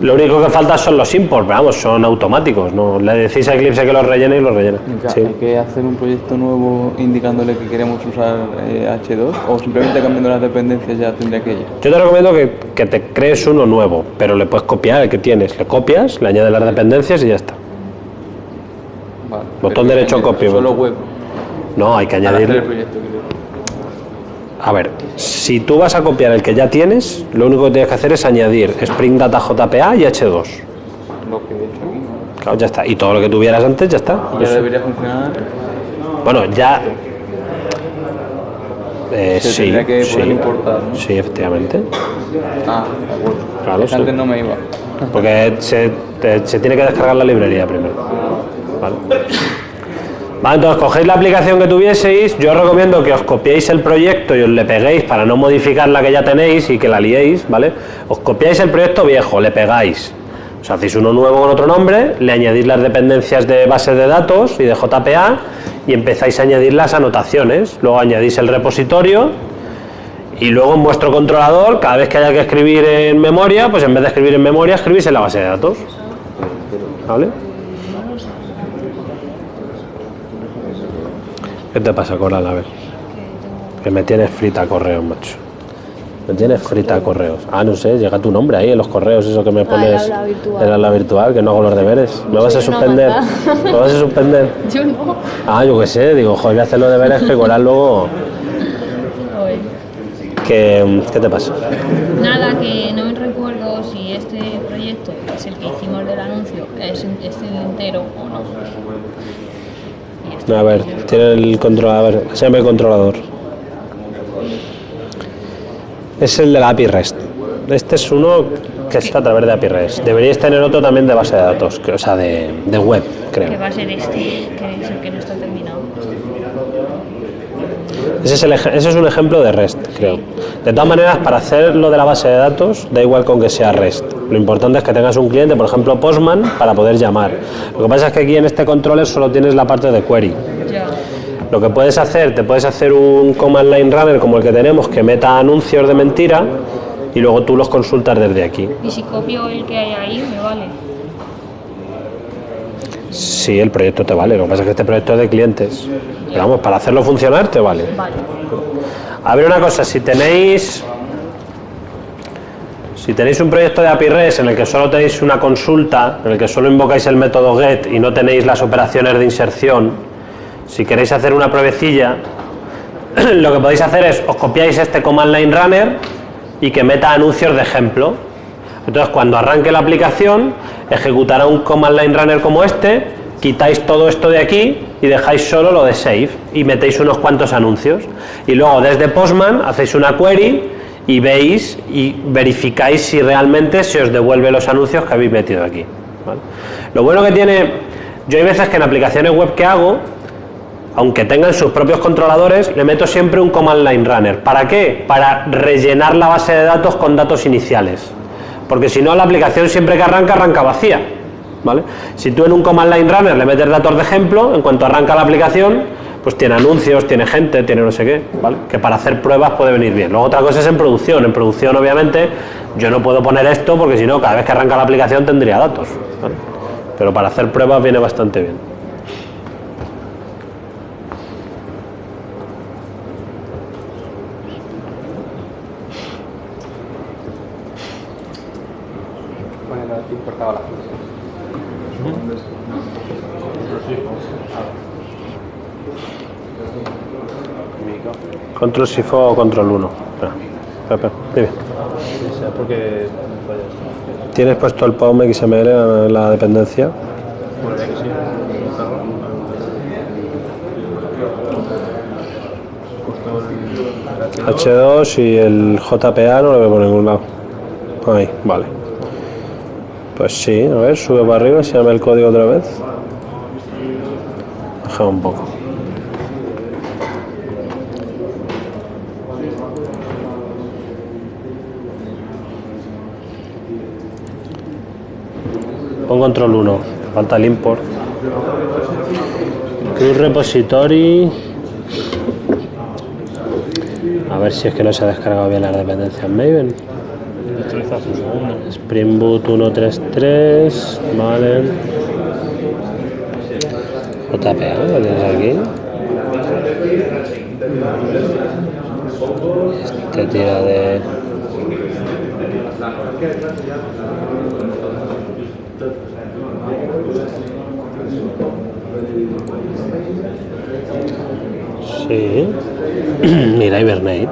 Lo único que falta son los imports, pero vamos, son automáticos, ¿no? Le decís a Eclipse que los rellene y los rellena. Sí. ¿Hay que hacer un proyecto nuevo indicándole que queremos usar H2 o simplemente cambiando las dependencias ya tendría que ir? Yo te recomiendo que te crees uno nuevo, pero le puedes copiar el que tienes. Le copias, le añades las dependencias y ya está. Vale. Botón Pero derecho copio. Solo web. No, hay que Para hacer el añadir. proyecto. A ver, si tú vas a copiar el que ya tienes, lo único que tienes que hacer es añadir Spring Data JPA y H2. Lo que he hecho aquí. Claro, ya está. Y todo lo que tuvieras antes ya está. Ya debería funcionar. Bueno, ya. Se Sí, tendría que poder sí, importar, ¿no? sí, efectivamente. Ah, de acuerdo. Claro, sí. Antes no me iba. Porque se tiene que descargar la librería primero. Vale. Vale, entonces cogéis la aplicación que tuvieseis, yo os recomiendo que os copiéis el proyecto y os le peguéis para no modificar la que ya tenéis y que la liéis, ¿vale? Os copiáis el proyecto viejo, le pegáis, os hacéis uno nuevo con otro nombre, le añadís las dependencias de bases de datos y de JPA y empezáis a añadir las anotaciones, luego añadís el repositorio y luego en vuestro controlador, cada vez que haya que escribir en memoria, pues en vez de escribir en memoria, escribís en la base de datos, ¿vale? ¿Qué te pasa, Coral? A ver. Que me tienes frita a correos, macho. Me tienes frita a correos. Ah, no sé, llega tu nombre ahí en los correos, eso que me pones. el aula virtual. El aula virtual, que no hago los deberes. ¿Me vas a Soy una suspender? mata. ¿Me vas a suspender? Yo no. Ah, yo qué sé, digo, joder, voy a hacer los deberes que Coral luego. Hoy. ¿Qué te pasa? Nada, que no me recuerdo si este proyecto, que es el que hicimos del anuncio, es el entero o no. Y esto A ver, tiene el controlador, se llama el controlador. Es el de la API REST. Este es uno que está a través de API REST. Deberíais tener otro también de base de datos, o sea, de web, que creo. va a ser este, que es el que no está terminado. Ese es un ejemplo de REST, creo. De todas maneras, para hacer lo de la base de datos, da igual con que sea REST. Lo importante es que tengas un cliente, por ejemplo, Postman, para poder llamar. Lo que pasa es que aquí en este controller solo tienes la parte de query. Ya. Lo que puedes hacer, te puedes hacer un command line runner como el que tenemos, que meta anuncios de mentira y luego tú los consultas desde aquí. Y si copio el que hay ahí, me vale. Sí, el proyecto te vale. Lo que pasa es que este proyecto es de clientes. Pero vamos, para hacerlo funcionar te vale. Vale. A ver una cosa, si tenéis un proyecto de API REST en el que solo tenéis una consulta, en el que solo invocáis el método GET y no tenéis las operaciones de inserción, si queréis hacer una pruebecilla, lo que podéis hacer es, os copiáis este command line runner y que meta anuncios de ejemplo. Entonces, cuando arranque la aplicación, ejecutará un command line runner como este, quitáis todo esto de aquí y dejáis solo lo de save y metéis unos cuantos anuncios. Y luego, desde Postman, hacéis una query y veis y verificáis si realmente se os devuelve los anuncios que habéis metido aquí, ¿vale? Lo bueno que tiene, yo hay veces que en aplicaciones web que hago, aunque tengan sus propios controladores, le meto siempre un command line runner. ¿Para qué? Para rellenar la base de datos con datos iniciales. Porque si no, la aplicación siempre que arranca vacía, ¿vale? Si tú en un command line runner le metes datos de ejemplo, en cuanto arranca la aplicación, pues tiene anuncios, tiene gente, tiene no sé qué, ¿vale? Que para hacer pruebas puede venir bien. Luego otra cosa es en producción. En producción, obviamente, yo no puedo poner esto porque si no, cada vez que arranca la aplicación tendría datos, ¿vale? Pero para hacer pruebas viene bastante bien. Control Shift o Control 1. Espera, dime. Porque ¿Tienes puesto el POM XML en la dependencia? H2 y el JPA no lo veo por ningún lado. Ahí, vale. Pues sí, a ver, sube para arriba, se llama el código otra vez. Baja un poco. Pon control 1, falta el import. Cruz repository. A ver si es que no se ha descargado bien las dependencias Maven. Spring Boot 1.3.3, vale. JPA, ¿lo tienes aquí? Este tira de... Sí. Mira, Hibernate.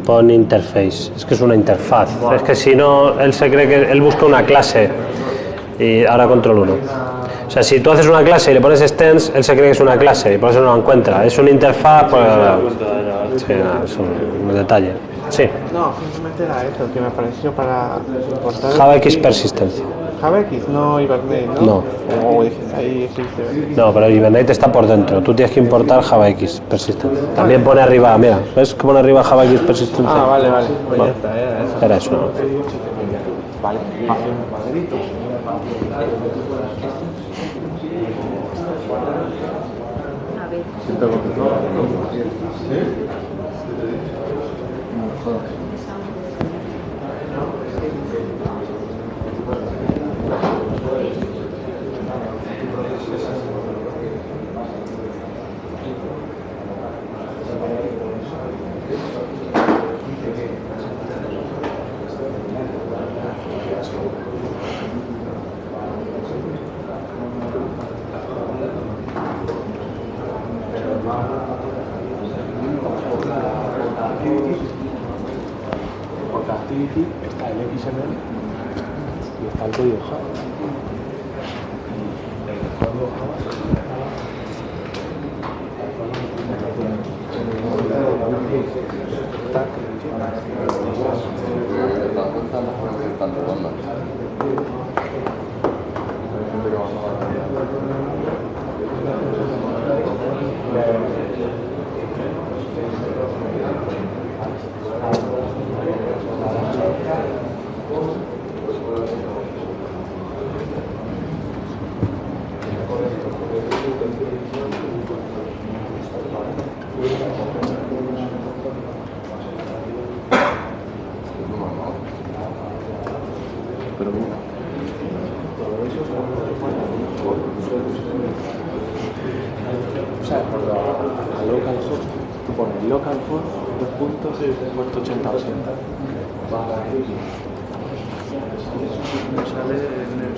Pon interface. Es que es una interfaz. Es que si no, él se cree que él busca una clase. Y ahora control 1. O sea, si tú haces una clase y le pones extends, él se cree que es una clase y por eso no la encuentra. Es una interfaz, pues... Sí, nada, es un detalle. Sí. No, simplemente era eso, que me pareció para importar... JavaX persistencia. JavaX, no Hibernate, ¿no? No. Como dijiste, ahí existe. No, pero Hibernate está por dentro. Tú tienes que importar JavaX persistente. También pone arriba, mira, ¿ves que pone arriba JavaX persistente? Ah, vale. Pues Vale. ya está, era eso. Era eso, ¿no? Vale. A ver. utility está el XML y está el código Java. O sea, cuando a localhost, tú pones localhost, 2.8080.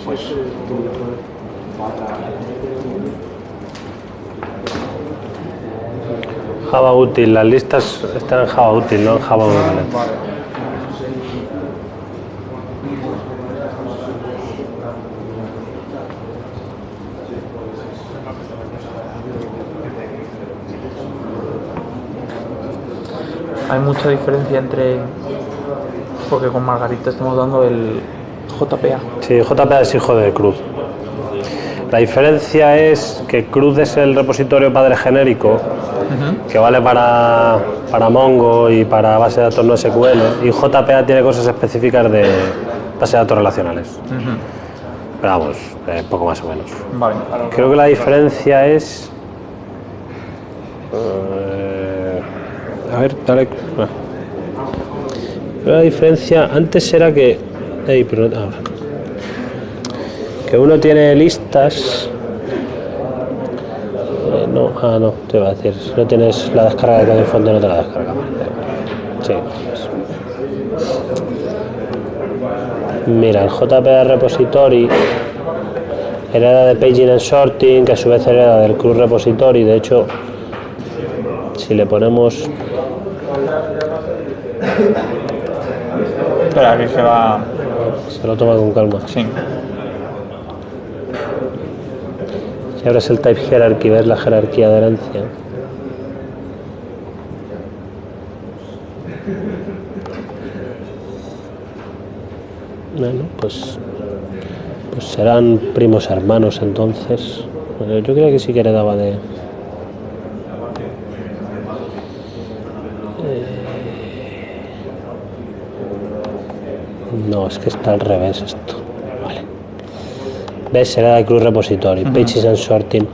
Pues tú Java útil, las listas están en Java útil, no en Java útil. Hay mucha diferencia entre... Porque con Margarita estamos dando el JPA. Sí, JPA es hijo de CRUD. La diferencia es que CRUD es el repositorio padre genérico que vale para Mongo y para base de datos no SQL, y JPA tiene cosas específicas de base de datos relacionales. Pero vamos, poco más o menos. Vale. Creo que la diferencia es... a ver, dale. Pero la diferencia antes era que... que uno tiene listas... no, te iba a decir, si no tienes la descarga de código fuente no te la descarga. Sí. Mira, el JPA Repository hereda de Paging and Sorting, que a su vez hereda del CRUD Repository. De hecho, si le ponemos... Espera, que se va... Se lo toma con calma. Sí. Si abres el Type Hierarchy, ves la jerarquía de herencia. Bueno, pues serán primos hermanos entonces. Bueno, yo creo que sí que heredaba de... No, es que está al revés esto. Vale. ¿Ves? Hereda de CRUD Repository, Pages and Sorting.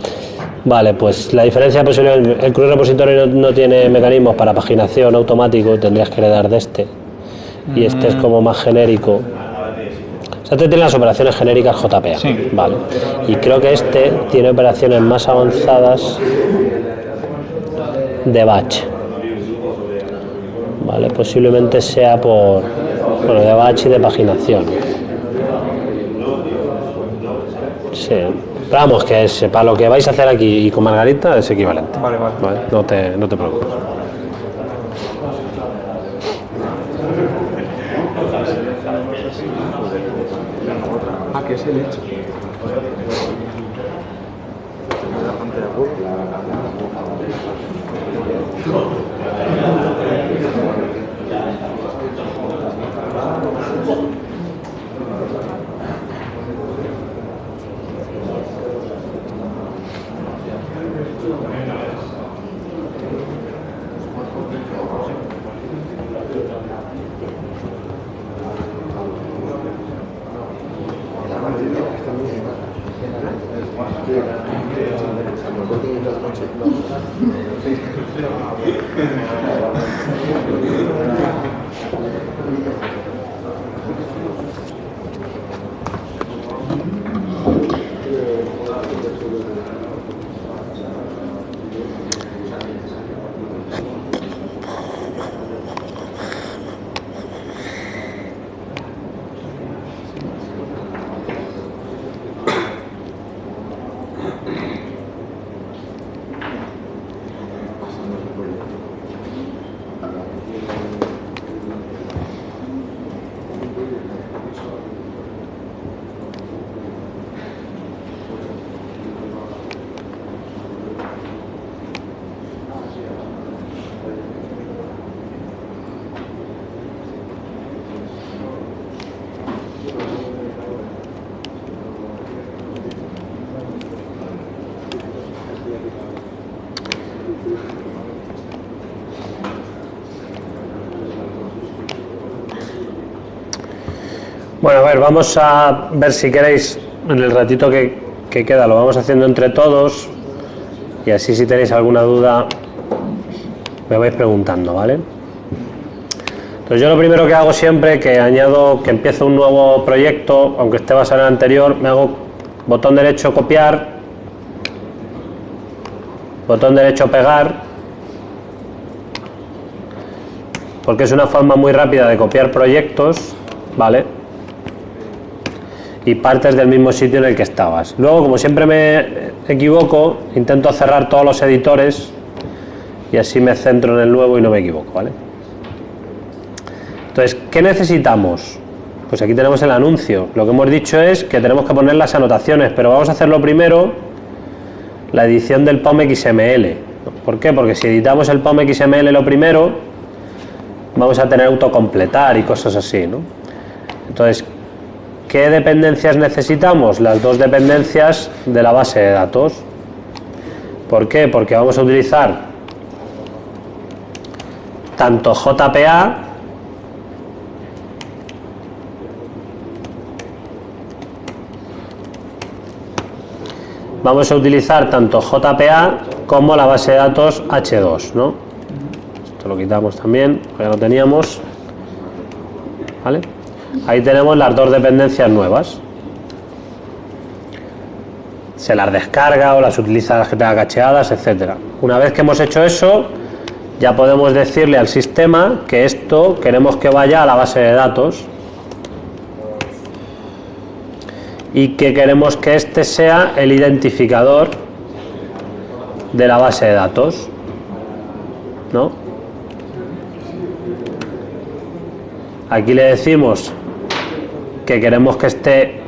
Vale, pues la diferencia posible, el CRUD Repository no tiene mecanismos para paginación automático, tendrías que heredar de este. Y este es como más genérico. O sea, este tiene las operaciones genéricas JPA. Sí. Vale. Y creo que este tiene operaciones más avanzadas de batch. Vale, posiblemente sea por... Bueno, de batch y de paginación. Sí. Pero vamos, que es, para lo que vais a hacer aquí y con Margarita es equivalente. Vale. No te preocupes. Ah, que es el hecho. Bueno, a ver, vamos a ver si queréis en el ratito que queda, lo vamos haciendo entre todos y así si tenéis alguna duda me vais preguntando, ¿vale? Entonces yo lo primero que hago siempre que añado, que empiezo un nuevo proyecto, aunque esté basado en el anterior, me hago botón derecho copiar, botón derecho pegar, porque es una forma muy rápida de copiar proyectos, ¿vale? Y partes del mismo sitio en el que estabas. Luego, como siempre me equivoco, intento cerrar todos los editores y así me centro en el nuevo y no me equivoco, ¿vale? Entonces, ¿qué necesitamos? Pues aquí tenemos el anuncio. Lo que hemos dicho es que tenemos que poner las anotaciones, pero vamos a hacerlo primero la edición del POM XML. ¿Por qué? Porque si editamos el POM XML lo primero, vamos a tener autocompletar y cosas así, ¿no? Entonces, ¿qué dependencias necesitamos? Las dos dependencias de la base de datos. ¿Por qué? Porque vamos a utilizar tanto JPA como la base de datos H2, ¿no? Esto lo quitamos también, ya lo teníamos, ¿vale? Ahí tenemos las dos dependencias nuevas. Se las descarga o las utiliza las que tenga cacheadas, etcétera. Una vez que hemos hecho eso, ya podemos decirle al sistema que esto queremos que vaya a la base de datos y que queremos que este sea el identificador de la base de datos, ¿no? Aquí le decimos que queremos que esté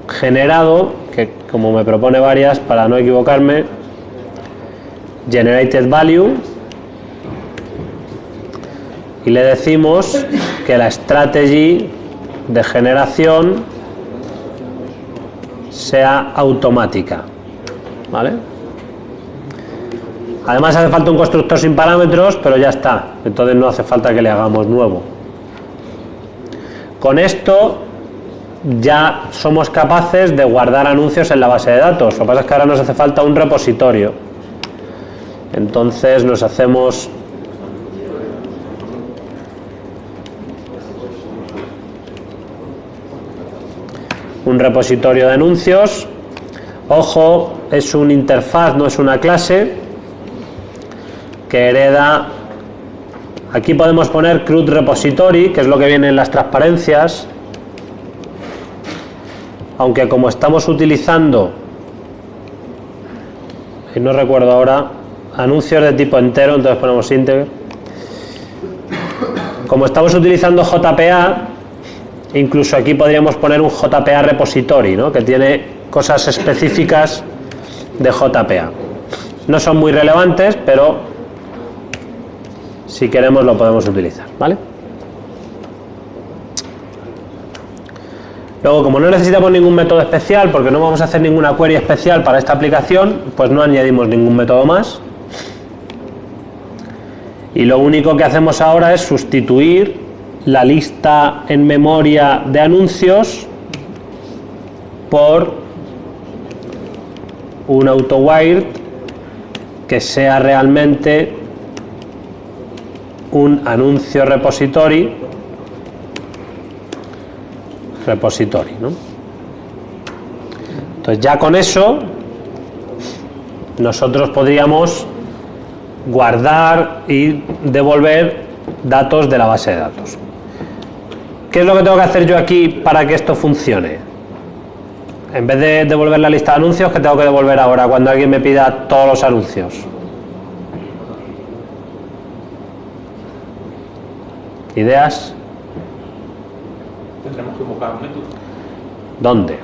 generado, que como me propone varias, para no equivocarme, generated value, y le decimos que la strategy de generación sea automática, ¿vale? Además hace falta un constructor sin parámetros, pero ya está, entonces no hace falta que le hagamos nuevo. Con esto ya somos capaces de guardar anuncios en la base de datos. Lo que pasa es que ahora nos hace falta un repositorio. Entonces nos hacemos un repositorio de anuncios. Ojo, es una interfaz, no es una clase que hereda. Aquí podemos poner CRUD repository, que es lo que viene en las transparencias, aunque como estamos utilizando, y no recuerdo ahora, anuncios de tipo entero, entonces ponemos integer. Como estamos utilizando JPA, incluso aquí podríamos poner un JPA repository, ¿no? Que tiene cosas específicas de JPA. No son muy relevantes, pero si queremos lo podemos utilizar, ¿vale? Luego, como no necesitamos ningún método especial, porque no vamos a hacer ninguna query especial para esta aplicación, pues no añadimos ningún método más. Y lo único que hacemos ahora es sustituir la lista en memoria de anuncios por un AutoWire que sea realmente un anuncio repository, ¿no? Entonces ya con eso nosotros podríamos guardar y devolver datos de la base de datos. ¿Qué es lo que tengo que hacer yo aquí para que esto funcione? En vez de devolver la lista de anuncios, ¿qué tengo que devolver ahora cuando alguien me pida todos los anuncios? ¿Ideas? Tendremos que invocar un método. ¿Dónde?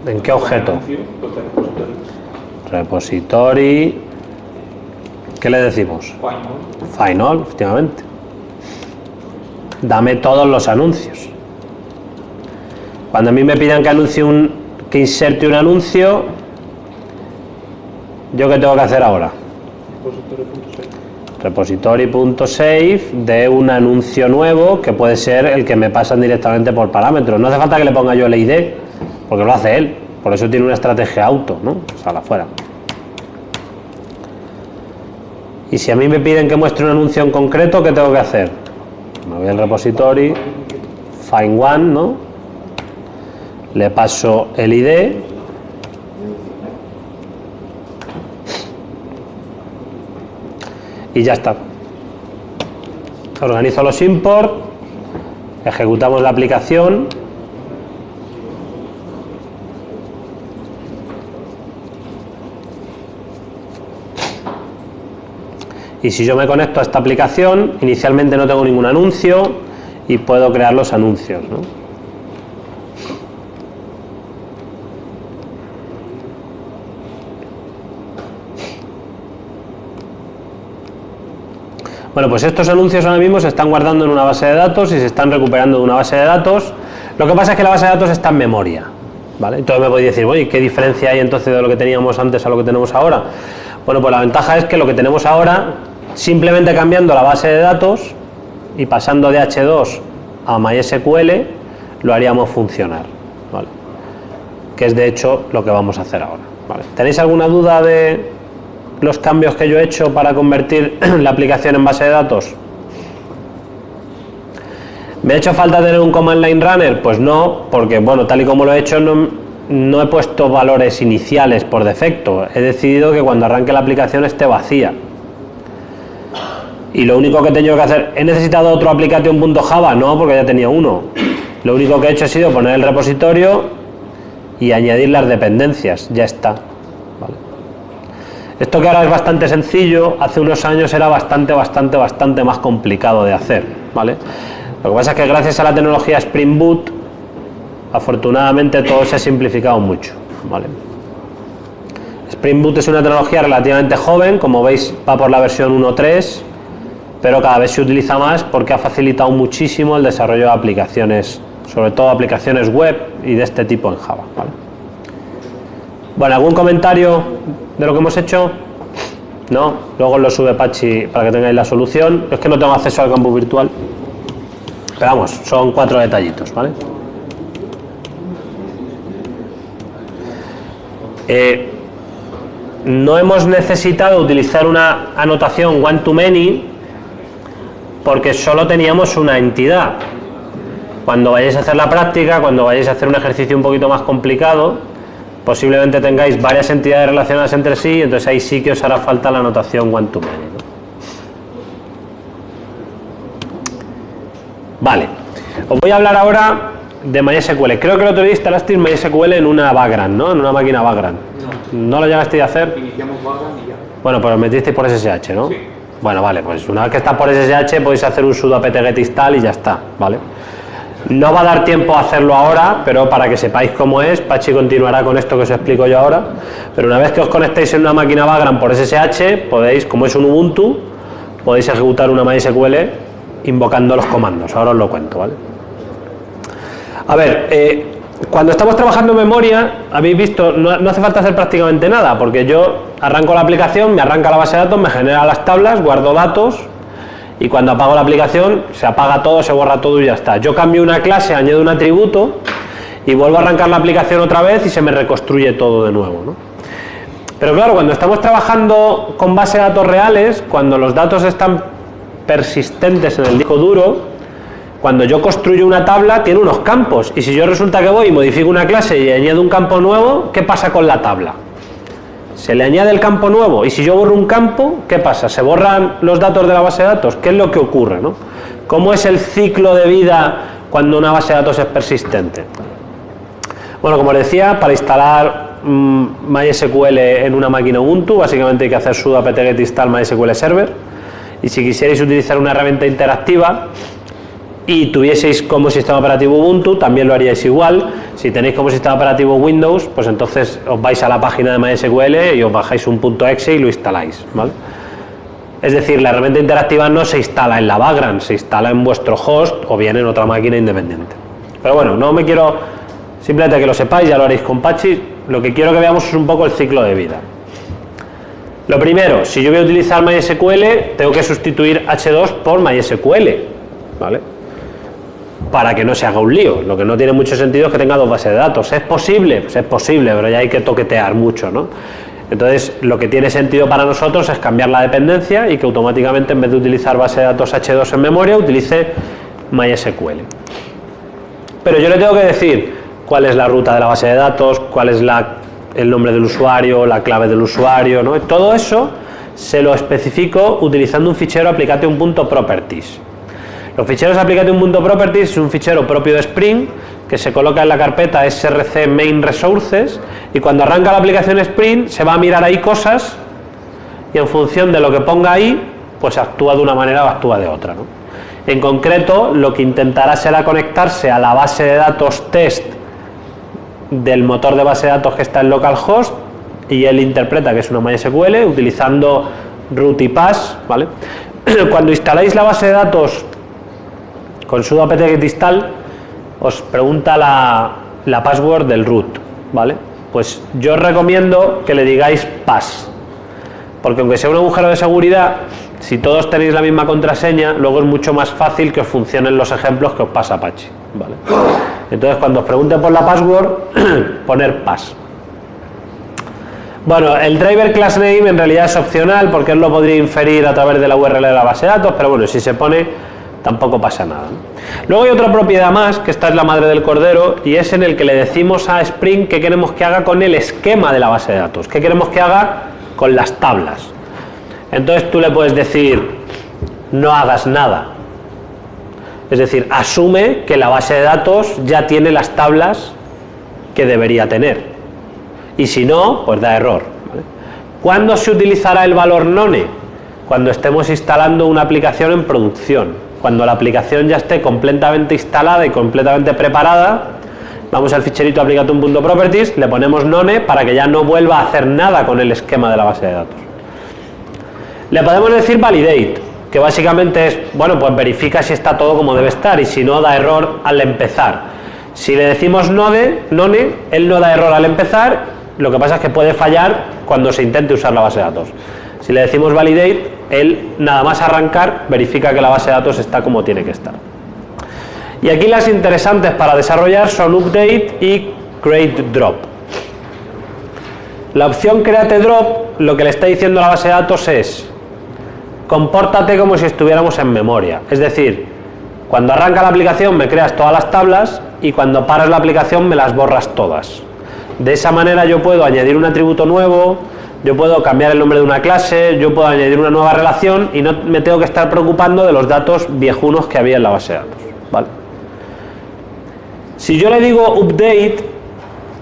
¿En qué objeto? Repository. ¿Qué le decimos? Final, efectivamente. Dame todos los anuncios. Cuando a mí me pidan que inserte un anuncio, ¿yo qué tengo que hacer ahora? repository.save de un anuncio nuevo que puede ser el que me pasan directamente por parámetros. No hace falta que le ponga yo el ID, porque lo hace él. Por eso tiene una estrategia auto, ¿no? Sale afuera. Y si a mí me piden que muestre un anuncio en concreto, ¿qué tengo que hacer? Me voy al repository, find one, ¿no? Le paso el ID. Y ya está. Organizo los import, ejecutamos la aplicación. Y si yo me conecto a esta aplicación, inicialmente no tengo ningún anuncio y puedo crear los anuncios, ¿no? Bueno, pues estos anuncios ahora mismo se están guardando en una base de datos y se están recuperando de una base de datos. Lo que pasa es que la base de datos está en memoria, ¿vale? Entonces me podéis decir, oye, ¿qué diferencia hay entonces de lo que teníamos antes a lo que tenemos ahora? Bueno, pues la ventaja es que lo que tenemos ahora, simplemente cambiando la base de datos y pasando de H2 a MySQL, lo haríamos funcionar, ¿vale? Que es de hecho lo que vamos a hacer ahora, ¿vale? ¿Tenéis alguna duda de los cambios que yo he hecho para convertir la aplicación en base de datos? ¿Me ha hecho falta tener un command line runner? Pues no, porque bueno, tal y como lo he hecho no he puesto valores iniciales por defecto. He decidido que cuando arranque la aplicación esté vacía. Y lo único que he tenido que hacer, ¿he necesitado otro application.java? No, porque ya tenía uno. Lo único que he hecho ha sido poner el repositorio y añadir las dependencias. Ya está. ¿Vale? Esto que ahora es bastante sencillo, hace unos años era bastante más complicado de hacer, ¿vale? Lo que pasa es que gracias a la tecnología Spring Boot, afortunadamente todo se ha simplificado mucho, ¿vale? Spring Boot es una tecnología relativamente joven, como veis va por la versión 1.3, pero cada vez se utiliza más porque ha facilitado muchísimo el desarrollo de aplicaciones, sobre todo aplicaciones web y de este tipo en Java, ¿vale? Bueno, ¿algún comentario de lo que hemos hecho? No, luego lo sube Pachi para que tengáis la solución. Es que no tengo acceso al campus virtual, pero vamos, son 4 detallitos, ¿vale? No hemos necesitado utilizar una anotación one-to-many porque solo teníamos una entidad. Cuando vayáis a hacer la práctica, cuando vayáis a hacer un ejercicio un poquito más complicado, posiblemente tengáis varias entidades relacionadas entre sí, y entonces ahí sí que os hará falta la anotación one-to-many, ¿no? Vale, os voy a hablar ahora de MySQL. Creo que el otro día instalasteis MySQL en una Vagrant, ¿no? En una máquina Vagrant. ¿No lo llegasteis a hacer? Iniciamos Vagrant y ya. Bueno, pues lo metisteis por SSH, ¿no? Sí. Bueno, vale, pues una vez que está por SSH podéis hacer un sudo apt-get install y ya está, ¿vale? No va a dar tiempo a hacerlo ahora, pero para que sepáis cómo es, Pachi continuará con esto que os explico yo ahora. Pero una vez que os conectéis en una máquina Vagrant por SSH, podéis, como es un Ubuntu, podéis ejecutar una MySQL invocando los comandos. Ahora os lo cuento, ¿vale? A ver, cuando estamos trabajando en memoria, habéis visto, no hace falta hacer prácticamente nada, porque yo arranco la aplicación, me arranca la base de datos, me genera las tablas, guardo datos, y cuando apago la aplicación se apaga todo, se borra todo y ya está. Yo cambio una clase, añado un atributo y vuelvo a arrancar la aplicación otra vez y se me reconstruye todo de nuevo, ¿no? Pero claro, cuando estamos trabajando con bases de datos reales, cuando los datos están persistentes en el disco duro, cuando yo construyo una tabla tiene unos campos, y si yo resulta que voy y modifico una clase y añado un campo nuevo, ¿qué pasa con la tabla? Se le añade el campo nuevo, y si yo borro un campo, ¿qué pasa? ¿Se borran los datos de la base de datos? ¿Qué es lo que ocurre, no? ¿Cómo es el ciclo de vida cuando una base de datos es persistente? Bueno, como les decía, para instalar MySQL en una máquina Ubuntu, básicamente hay que hacer sudo apt-get install MySQL server, y si quisierais utilizar una herramienta interactiva y tuvieseis como sistema operativo Ubuntu, también lo haríais igual. Si tenéis como sistema operativo Windows, pues entonces os vais a la página de MySQL y os bajáis un .exe y lo instaláis, ¿vale? Es decir, la herramienta interactiva no se instala en la Vagrant, se instala en vuestro host o bien en otra máquina independiente. Pero bueno, no me quiero, simplemente que lo sepáis, ya lo haréis con Pachi. Lo que quiero que veamos es un poco el ciclo de vida. Lo primero, si yo voy a utilizar MySQL, tengo que sustituir H2 por MySQL, ¿vale? Para que no se haga un lío. Lo que no tiene mucho sentido es que tenga dos bases de datos. ¿Es posible? Pues es posible, pero ya hay que toquetear mucho, ¿no? Entonces, lo que tiene sentido para nosotros es cambiar la dependencia y que automáticamente, en vez de utilizar base de datos H2 en memoria, utilice MySQL. Pero yo le tengo que decir cuál es la ruta de la base de datos, cuál es el nombre del usuario, la clave del usuario, ¿no? Todo eso se lo especifico utilizando un fichero application.properties. Los ficheros application.properties es un fichero propio de Spring que se coloca en la carpeta src main resources, y cuando arranca la aplicación Spring se va a mirar ahí cosas y en función de lo que ponga ahí, pues actúa de una manera o actúa de otra, ¿no? En concreto, lo que intentará será conectarse a la base de datos test del motor de base de datos que está en localhost, y él interpreta que es una MySQL utilizando root y pass, ¿vale? Cuando instaláis la base de datos con sudo apt-get install, os pregunta la password del root, ¿vale? Pues yo os recomiendo que le digáis pass, porque aunque sea un agujero de seguridad, si todos tenéis la misma contraseña, luego es mucho más fácil que os funcionen los ejemplos que os pasa Apache, ¿vale? Entonces, cuando os pregunte por la password, poner pass. Bueno, el driver class name en realidad es opcional, porque él lo podría inferir a través de la URL de la base de datos, pero bueno, si se pone, tampoco pasa nada, ¿no? Luego hay otra propiedad más, que esta es la madre del cordero, y es en el que le decimos a Spring qué queremos que haga con el esquema de la base de datos, qué queremos que haga con las tablas. Entonces tú le puedes decir, no hagas nada. Es decir, asume que la base de datos ya tiene las tablas que debería tener. Y si no, pues da error, ¿vale? ¿Cuándo se utilizará el valor none? Cuando estemos instalando una aplicación en producción. Cuando la aplicación ya esté completamente instalada y completamente preparada, vamos al ficherito application.properties, le ponemos none para que ya no vuelva a hacer nada con el esquema de la base de datos. Le podemos decir validate, que básicamente es, bueno, pues verifica si está todo como debe estar, y si no, da error al empezar. Si le decimos none, él no da error al empezar, lo que pasa es que puede fallar cuando se intente usar la base de datos. Si le decimos validate, él nada más arrancar verifica que la base de datos está como tiene que estar. Y aquí las interesantes para desarrollar son update y create drop. La opción create drop lo que le está diciendo a la base de datos es: compórtate como si estuviéramos en memoria. Es decir, cuando arranca la aplicación me creas todas las tablas y cuando paras la aplicación me las borras todas. De esa manera yo puedo añadir un atributo nuevo, yo puedo cambiar el nombre de una clase, yo puedo añadir una nueva relación y no me tengo que estar preocupando de los datos viejunos que había en la base de datos, ¿vale? Si yo le digo update,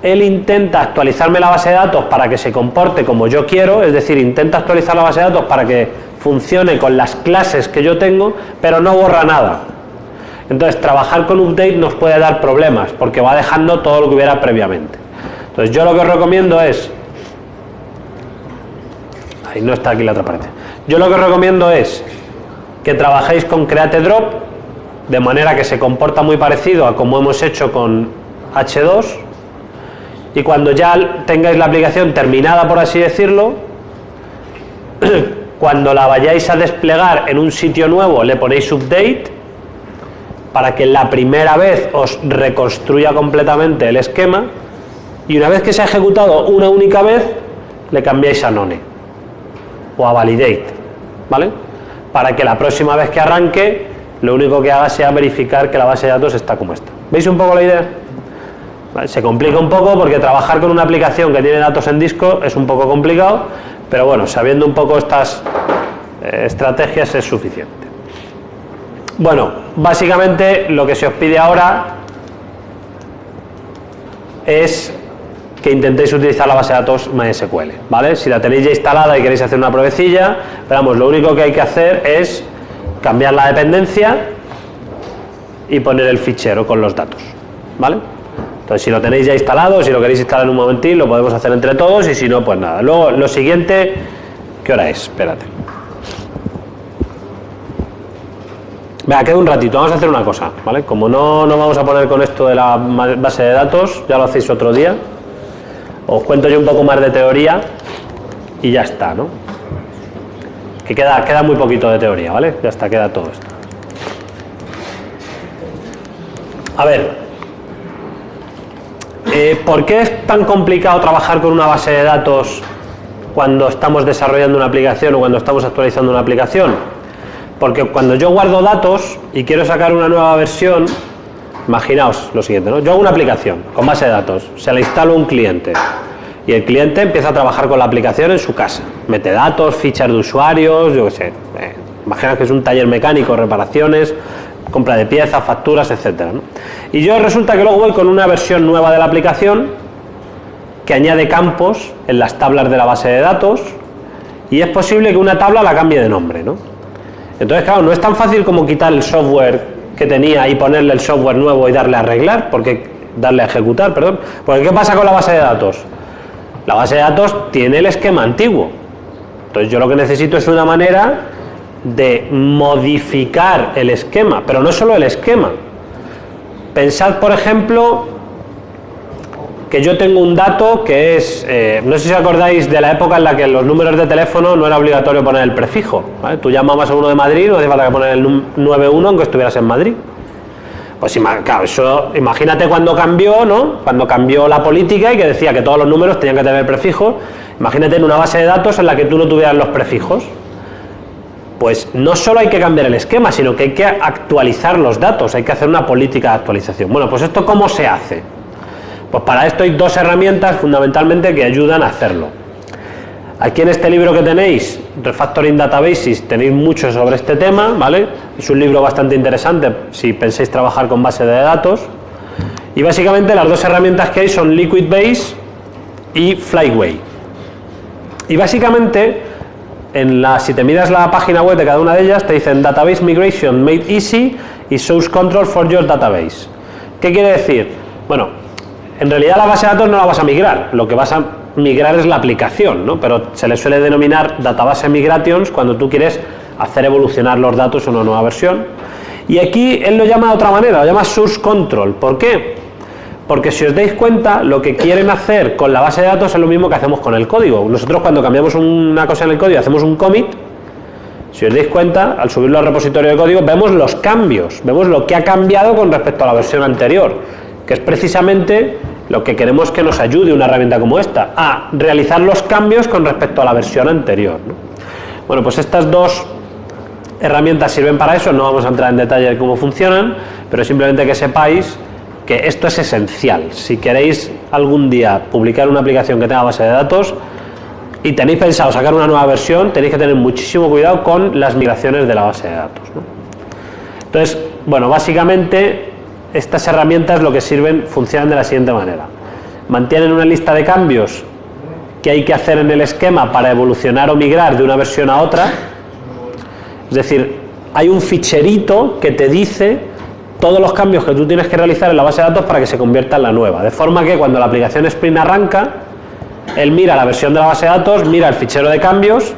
él intenta actualizarme la base de datos para que se comporte como yo quiero, es decir, intenta actualizar la base de datos para que funcione con las clases que yo tengo, pero no borra nada. Entonces, trabajar con update nos puede dar problemas, porque va dejando todo lo que hubiera previamente. Entonces, yo lo que os recomiendo es... Ahí no está aquí la otra parte. Yo lo que os recomiendo es que trabajéis con create drop, de manera que se comporta muy parecido a como hemos hecho con H2, y cuando ya tengáis la aplicación terminada, por así decirlo, cuando la vayáis a desplegar en un sitio nuevo, le ponéis update para que la primera vez os reconstruya completamente el esquema, y una vez que se ha ejecutado una única vez, le cambiáis a none o a validate, ¿vale? Para que la próxima vez que arranque, lo único que haga sea verificar que la base de datos está como está. ¿Veis un poco la idea? ¿Vale? Se complica un poco porque trabajar con una aplicación que tiene datos en disco es un poco complicado, pero bueno, sabiendo un poco estas estrategias es suficiente. Bueno, básicamente lo que se os pide ahora es que intentéis utilizar la base de datos MySQL, ¿vale? Si la tenéis ya instalada y queréis hacer una pruebecilla, pero vamos, lo único que hay que hacer es cambiar la dependencia y poner el fichero con los datos, ¿vale? Entonces, si lo tenéis ya instalado, si lo queréis instalar en un momentín, lo podemos hacer entre todos, y si no, pues nada. Luego, lo siguiente, ¿qué hora es? Espérate. Venga, queda un ratito, vamos a hacer una cosa, ¿vale? Como no nos vamos a poner con esto de la base de datos, ya lo hacéis otro día, os cuento yo un poco más de teoría y ya está, ¿no? que queda muy poquito de teoría, ¿vale? Ya está, queda todo esto. A ver, ¿por qué es tan complicado trabajar con una base de datos cuando estamos desarrollando una aplicación o cuando estamos actualizando una aplicación? Porque cuando yo guardo datos y quiero sacar una nueva versión, imaginaos lo siguiente, ¿no? Yo hago una aplicación con base de datos, se la instalo a un cliente y el cliente empieza a trabajar con la aplicación en su casa, mete datos, fichas de usuarios, yo qué sé, imaginaos que es un taller mecánico, reparaciones, compra de piezas, facturas, etcétera, ¿no? Y yo resulta que luego voy con una versión nueva de la aplicación que añade campos en las tablas de la base de datos y es posible que una tabla la cambie de nombre, ¿no? Entonces, claro, no es tan fácil como quitar el software que tenía y ponerle el software nuevo y darle a arreglar, darle a ejecutar, perdón. Porque ¿qué pasa con la base de datos? La base de datos tiene el esquema antiguo. Entonces yo lo que necesito es una manera de modificar el esquema, pero no solo el esquema. Pensad, por ejemplo, que yo tengo un dato que es, no sé si os acordáis de la época en la que en los números de teléfono no era obligatorio poner el prefijo, ¿vale? Tú llamabas a uno de Madrid, no hacía falta que poner el 91 aunque estuvieras en Madrid. Pues claro, eso, imagínate cuando cambió, ¿no? Cuando cambió la política y que decía que todos los números tenían que tener prefijo. Imagínate en una base de datos en la que tú no tuvieras los prefijos. Pues no solo hay que cambiar el esquema, sino que hay que actualizar los datos, hay que hacer una política de actualización. Bueno, pues ¿esto cómo se hace? Pues para esto hay dos herramientas fundamentalmente que ayudan a hacerlo. Aquí en este libro que tenéis, Refactoring Databases, tenéis mucho sobre este tema, ¿vale? Es un libro bastante interesante si pensáis trabajar con base de datos. Y básicamente las dos herramientas que hay son Liquidbase y Flyway. Y básicamente, si te miras la página web de cada una de ellas, te dicen Database Migration Made Easy y Source Control for Your Database. ¿Qué quiere decir? Bueno, en realidad la base de datos no la vas a migrar, lo que vas a migrar es la aplicación, ¿no? Pero se le suele denominar Database Migrations cuando tú quieres hacer evolucionar los datos a una nueva versión. Y aquí él lo llama de otra manera, lo llama Source Control. ¿Por qué? Porque si os dais cuenta, lo que quieren hacer con la base de datos es lo mismo que hacemos con el código. Nosotros cuando cambiamos una cosa en el código hacemos un commit. Si os dais cuenta, al subirlo al repositorio de código vemos los cambios, vemos lo que ha cambiado con respecto a la versión anterior, que es precisamente lo que queremos que nos ayude una herramienta como esta, a realizar los cambios con respecto a la versión anterior, ¿no? Bueno, pues estas dos herramientas sirven para eso, no vamos a entrar en detalle de cómo funcionan, pero simplemente que sepáis que esto es esencial. Si queréis algún día publicar una aplicación que tenga base de datos y tenéis pensado sacar una nueva versión, tenéis que tener muchísimo cuidado con las migraciones de la base de datos, ¿no? Entonces, bueno, básicamente estas herramientas lo que sirven, funcionan de la siguiente manera. Mantienen una lista de cambios que hay que hacer en el esquema para evolucionar o migrar de una versión a otra. Es decir, hay un ficherito que te dice todos los cambios que tú tienes que realizar en la base de datos para que se convierta en la nueva. De forma que cuando la aplicación Spring arranca, él mira la versión de la base de datos, mira el fichero de cambios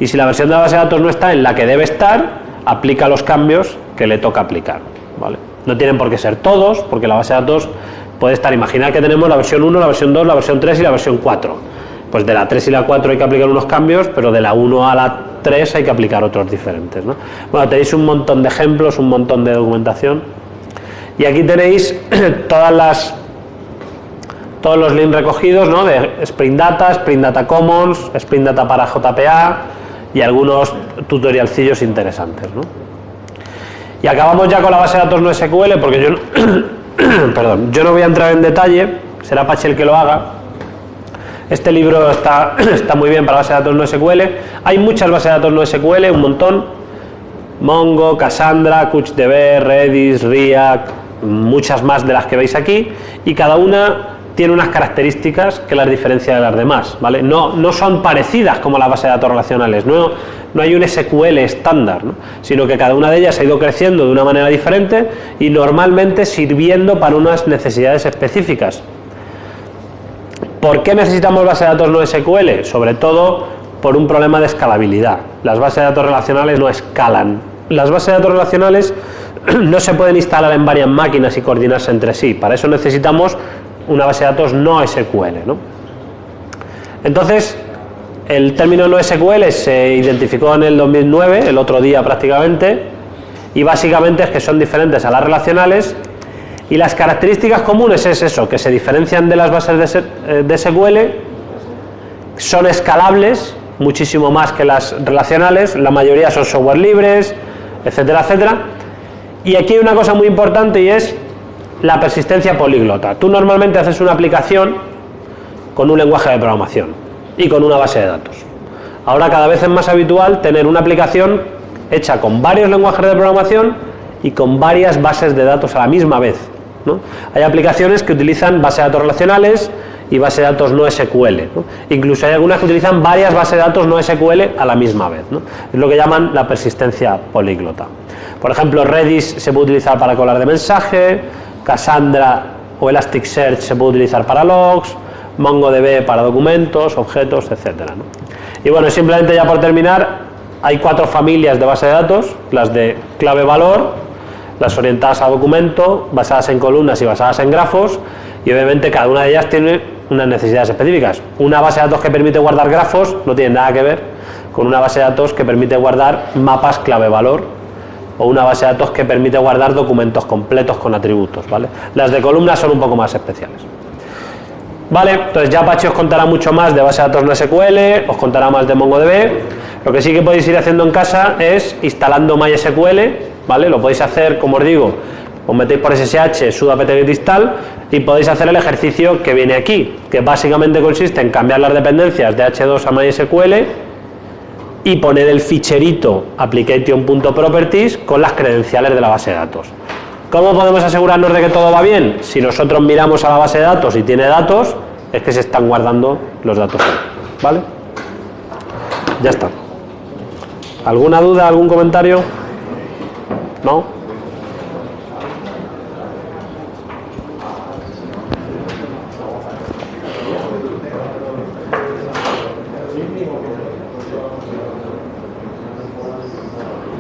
y si la versión de la base de datos no está en la que debe estar, aplica los cambios que le toca aplicar, ¿vale? No tienen por qué ser todos, porque la base de datos puede estar, imaginad que tenemos la versión 1, la versión 2, la versión 3 y la versión 4. Pues de la 3 y la 4 hay que aplicar unos cambios, pero de la 1 a la 3 hay que aplicar otros diferentes, ¿no? Bueno, tenéis un montón de ejemplos, un montón de documentación. Y aquí tenéis todos los links recogidos, ¿no? De Spring Data Commons, Spring Data para JPA y algunos tutorialcillos interesantes, ¿no? Y acabamos ya con la base de datos no SQL, porque yo perdón, yo no voy a entrar en detalle, será Pachi el que lo haga. Este libro está muy bien para base de datos no SQL. Hay muchas bases de datos no SQL, un montón. Mongo, Cassandra, CouchDB, Redis, React, muchas más de las que veis aquí, y cada una tiene unas características que las diferencia de las demás, ¿vale? No son parecidas como las bases de datos relacionales, no hay un SQL estándar, ¿no? Sino que cada una de ellas ha ido creciendo de una manera diferente y normalmente sirviendo para unas necesidades específicas. ¿Por qué necesitamos bases de datos no SQL? Sobre todo por un problema de escalabilidad. Las bases de datos relacionales no escalan. Las bases de datos relacionales no se pueden instalar en varias máquinas y coordinarse entre sí. Para eso necesitamos una base de datos no SQL, ¿no? Entonces, el término NoSQL se identificó en el 2009, el otro día prácticamente, y básicamente es que son diferentes a las relacionales, y las características comunes es eso, que se diferencian de las bases de SQL, son escalables, muchísimo más que las relacionales, la mayoría son software libres, etcétera, etcétera. Y aquí hay una cosa muy importante y es la persistencia políglota. Tú normalmente haces una aplicación con un lenguaje de programación y con una base de datos. Ahora cada vez es más habitual tener una aplicación hecha con varios lenguajes de programación y con varias bases de datos a la misma vez, ¿no? Hay aplicaciones que utilizan bases de datos relacionales y bases de datos no SQL, ¿no? Incluso hay algunas que utilizan varias bases de datos no SQL a la misma vez, ¿no? Es lo que llaman la persistencia políglota. Por ejemplo, Redis se puede utilizar para colar de mensaje, Cassandra o Elasticsearch se puede utilizar para logs, MongoDB para documentos, objetos, etcétera, ¿no? Y bueno, simplemente ya por terminar, hay 4 familias de bases de datos: las de clave-valor, las orientadas a documento, basadas en columnas y basadas en grafos, y obviamente cada una de ellas tiene unas necesidades específicas. Una base de datos que permite guardar grafos no tiene nada que ver con una base de datos que permite guardar mapas clave-valor, o una base de datos que permite guardar documentos completos con atributos, ¿vale? Las de columnas son un poco más especiales. Vale, entonces ya Apache os contará mucho más de base de datos no SQL, os contará más de MongoDB. Lo que sí que podéis ir haciendo en casa es instalando MySQL, ¿vale? Lo podéis hacer, como os digo, os metéis por SSH, sudo apt-get install, y podéis hacer el ejercicio que viene aquí, que básicamente consiste en cambiar las dependencias de H2 a MySQL y poner el ficherito application.properties con las credenciales de la base de datos. ¿Cómo podemos asegurarnos de que todo va bien? Si nosotros miramos a la base de datos y tiene datos, es que se están guardando los datos ahí, ¿vale? Ya está. ¿Alguna duda, algún comentario? ¿No?